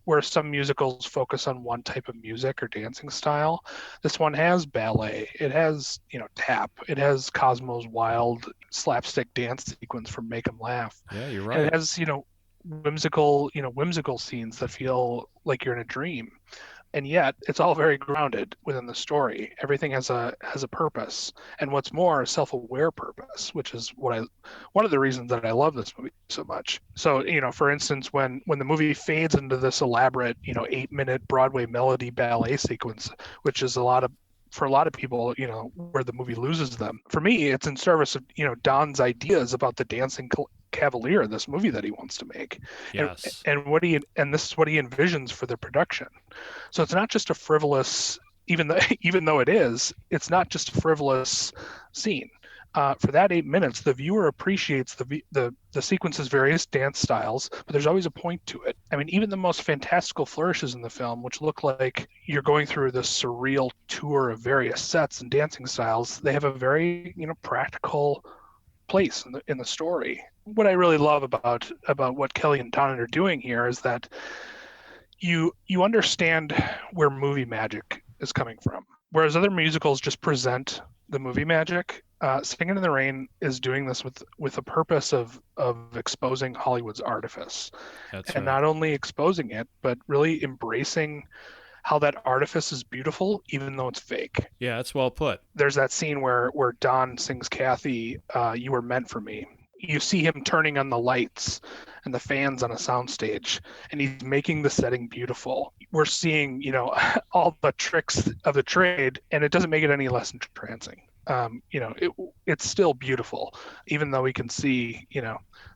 Where some musicals focus on one type of music or dancing style, this one has ballet. It has, tap. It has Cosmo's wild slapstick dance sequence from Make 'Em Laugh. Yeah, you're right. And it has, whimsical scenes that feel like you're in a dream. And yet it's all very grounded within the story. Everything has a purpose, and what's more, a self-aware purpose, which is one of the reasons that I love this movie so much. So, for instance, when the movie fades into this elaborate, 8-minute Broadway melody ballet sequence, which is for a lot of people, where the movie loses them. For me, it's in service of, Don's ideas about the dancing cavalier, this movie that he wants to make. Yes. And this is what he envisions for the production. So it's not just a frivolous, even though it is, it's not just a frivolous scene. For that 8 minutes, the viewer appreciates the sequence's various dance styles, but there's always a point to it. Even the most fantastical flourishes in the film, which look like you're going through this surreal tour of various sets and dancing styles, they have a very, practical place in the story. what I really love about what Kelly and Don are doing here is that you understand where movie magic is coming from. Whereas other musicals just present the movie magic, Singin' in the Rain is doing this with a purpose of exposing Hollywood's artifice. That's And right. not only exposing it, but really embracing how that artifice is beautiful, even though it's fake. Yeah, that's well put. There's that scene where Don sings Kathy, "You Were Meant for Me." You see him turning on the lights and the fans on a soundstage, and he's making the setting beautiful. We're seeing, all the tricks of the trade, and it doesn't make it any less entrancing. It's still beautiful, even though we can see,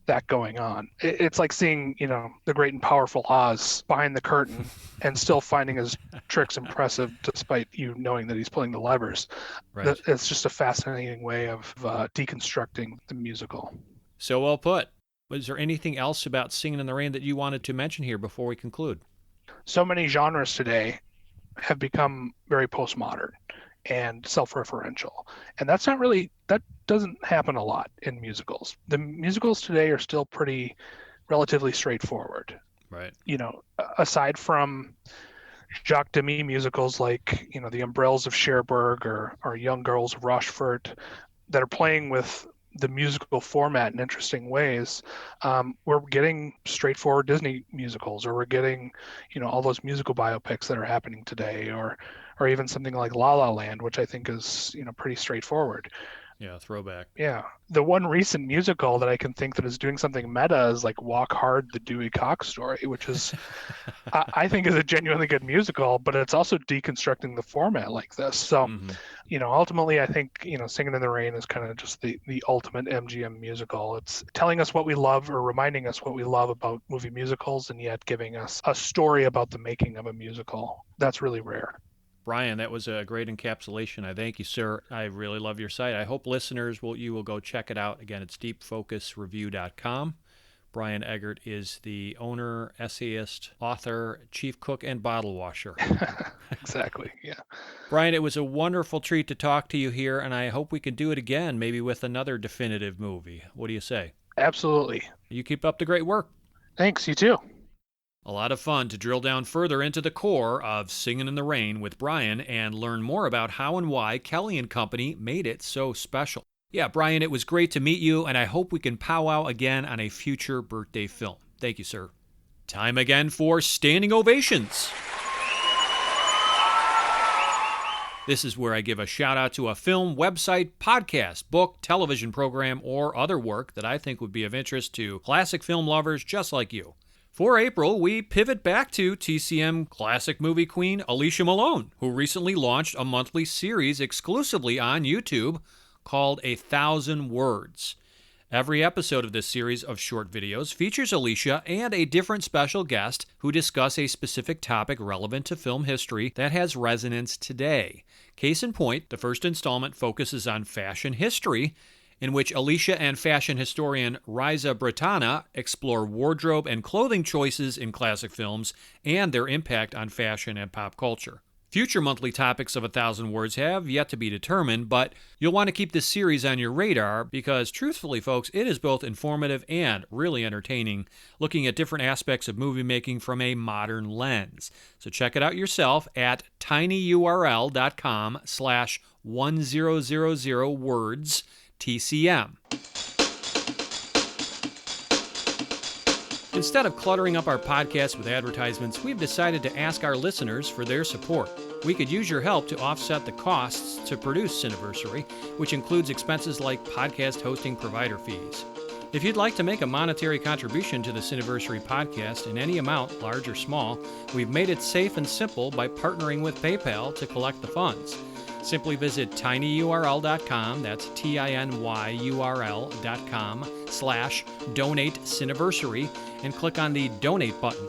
that going on. It's like seeing, the great and powerful Oz behind the curtain and still finding his tricks impressive despite you knowing that he's pulling the levers. Right. It's just a fascinating way of deconstructing the musical. So well put. Was there anything else about Singin' in the Rain that you wanted to mention here before we conclude? So many genres today have become very postmodern and self-referential, and that doesn't happen a lot in musicals. The musicals today are still pretty relatively straightforward. Right. Aside from Jacques Demy musicals like The Umbrellas of Cherbourg or Young Girls of Rochefort that are playing with the musical format in interesting ways, we're getting straightforward Disney musicals, or we're getting all those musical biopics that are happening today, or even something like La La Land, which I think is pretty straightforward. Yeah, throwback. Yeah. The one recent musical that I can think that is doing something meta is like Walk Hard, the Dewey Cox Story, which is, I think is a genuinely good musical, but it's also deconstructing the format like this. So, ultimately I think, Singin' in the Rain is kind of just the ultimate MGM musical. It's telling us what we love, or reminding us what we love about movie musicals, and yet giving us a story about the making of a musical. That's really rare. Brian, that was a great encapsulation. I thank you, sir. I really love your site. I hope listeners will go check it out. Again, it's deepfocusreview.com. Brian Eggert is the owner, essayist, author, chief cook, and bottle washer. Exactly, yeah. Brian, it was a wonderful treat to talk to you here, and I hope we can do it again, maybe with another definitive movie. What do you say? Absolutely. You keep up the great work. Thanks, you too. A lot of fun to drill down further into the core of Singin' in the Rain with Brian and learn more about how and why Kelly and Company made it so special. Yeah, Brian, it was great to meet you, and I hope we can powwow again on a future birthday film. Thank you, sir. Time again for standing ovations. This is where I give a shout out to a film, website, podcast, book, television program, or other work that I think would be of interest to classic film lovers just like you. For April, we pivot back to TCM classic movie queen Alicia Malone, who recently launched a monthly series exclusively on YouTube called 1,000 Words. Every episode of this series of short videos features Alicia and a different special guest who discuss a specific topic relevant to film history that has resonance today. Case in point, the first installment focuses on fashion history, in which Alicia and fashion historian Riza Britanna explore wardrobe and clothing choices in classic films and their impact on fashion and pop culture. Future monthly topics of 1,000 Words have yet to be determined, but you'll want to keep this series on your radar because, truthfully, folks, it is both informative and really entertaining, looking at different aspects of movie making from a modern lens. So check it out yourself at tinyurl.com/1000words TCM. Instead of cluttering up our podcast with advertisements, we've decided to ask our listeners for their support. We could use your help to offset the costs to produce Cineversary, which includes expenses like podcast hosting provider fees. If you'd like to make a monetary contribution to the Cineversary podcast in any amount, large or small, we've made it safe and simple by partnering with PayPal to collect the funds. Simply visit tinyurl.com, that's tinyurl.com/donate Cineversary, and click on the Donate button.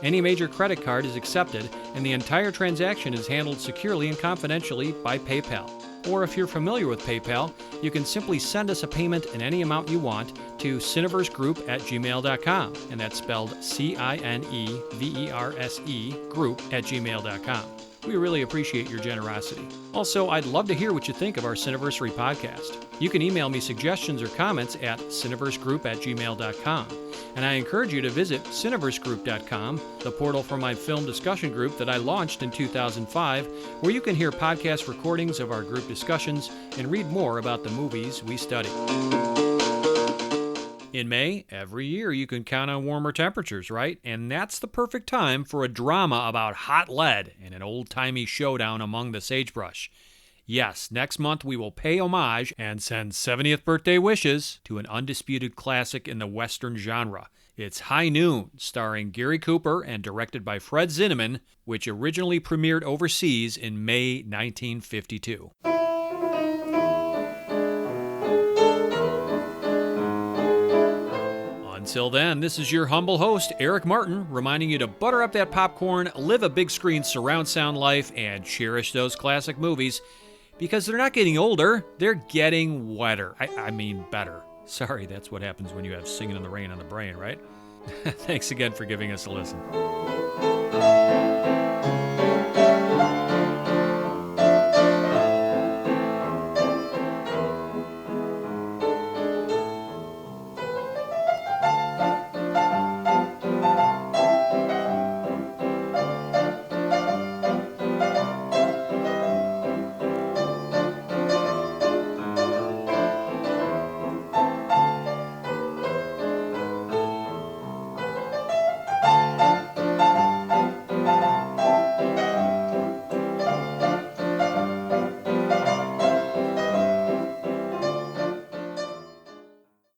Any major credit card is accepted, and the entire transaction is handled securely and confidentially by PayPal. Or if you're familiar with PayPal, you can simply send us a payment in any amount you want to cineversegroup@gmail.com, and that's spelled CINEVERSE group@gmail.com. We really appreciate your generosity. Also, I'd love to hear what you think of our Cineversary podcast. You can email me suggestions or comments at cineversegroup@gmail.com. And I encourage you to visit cineversegroup.com, the portal for my film discussion group that I launched in 2005, where you can hear podcast recordings of our group discussions and read more about the movies we study. In May, every year you can count on warmer temperatures, right? And that's the perfect time for a drama about hot lead and an old-timey showdown among the sagebrush. Yes, next month we will pay homage and send 70th birthday wishes to an undisputed classic in the Western genre. It's High Noon, starring Gary Cooper and directed by Fred Zinnemann, which originally premiered overseas in May 1952. Until then, this is your humble host, Eric Martin, reminding you to butter up that popcorn, live a big screen surround sound life, and cherish those classic movies, because they're not getting older, they're getting wetter. I mean better. Sorry, that's what happens when you have Singin' in the Rain on the brain, right? Thanks again for giving us a listen.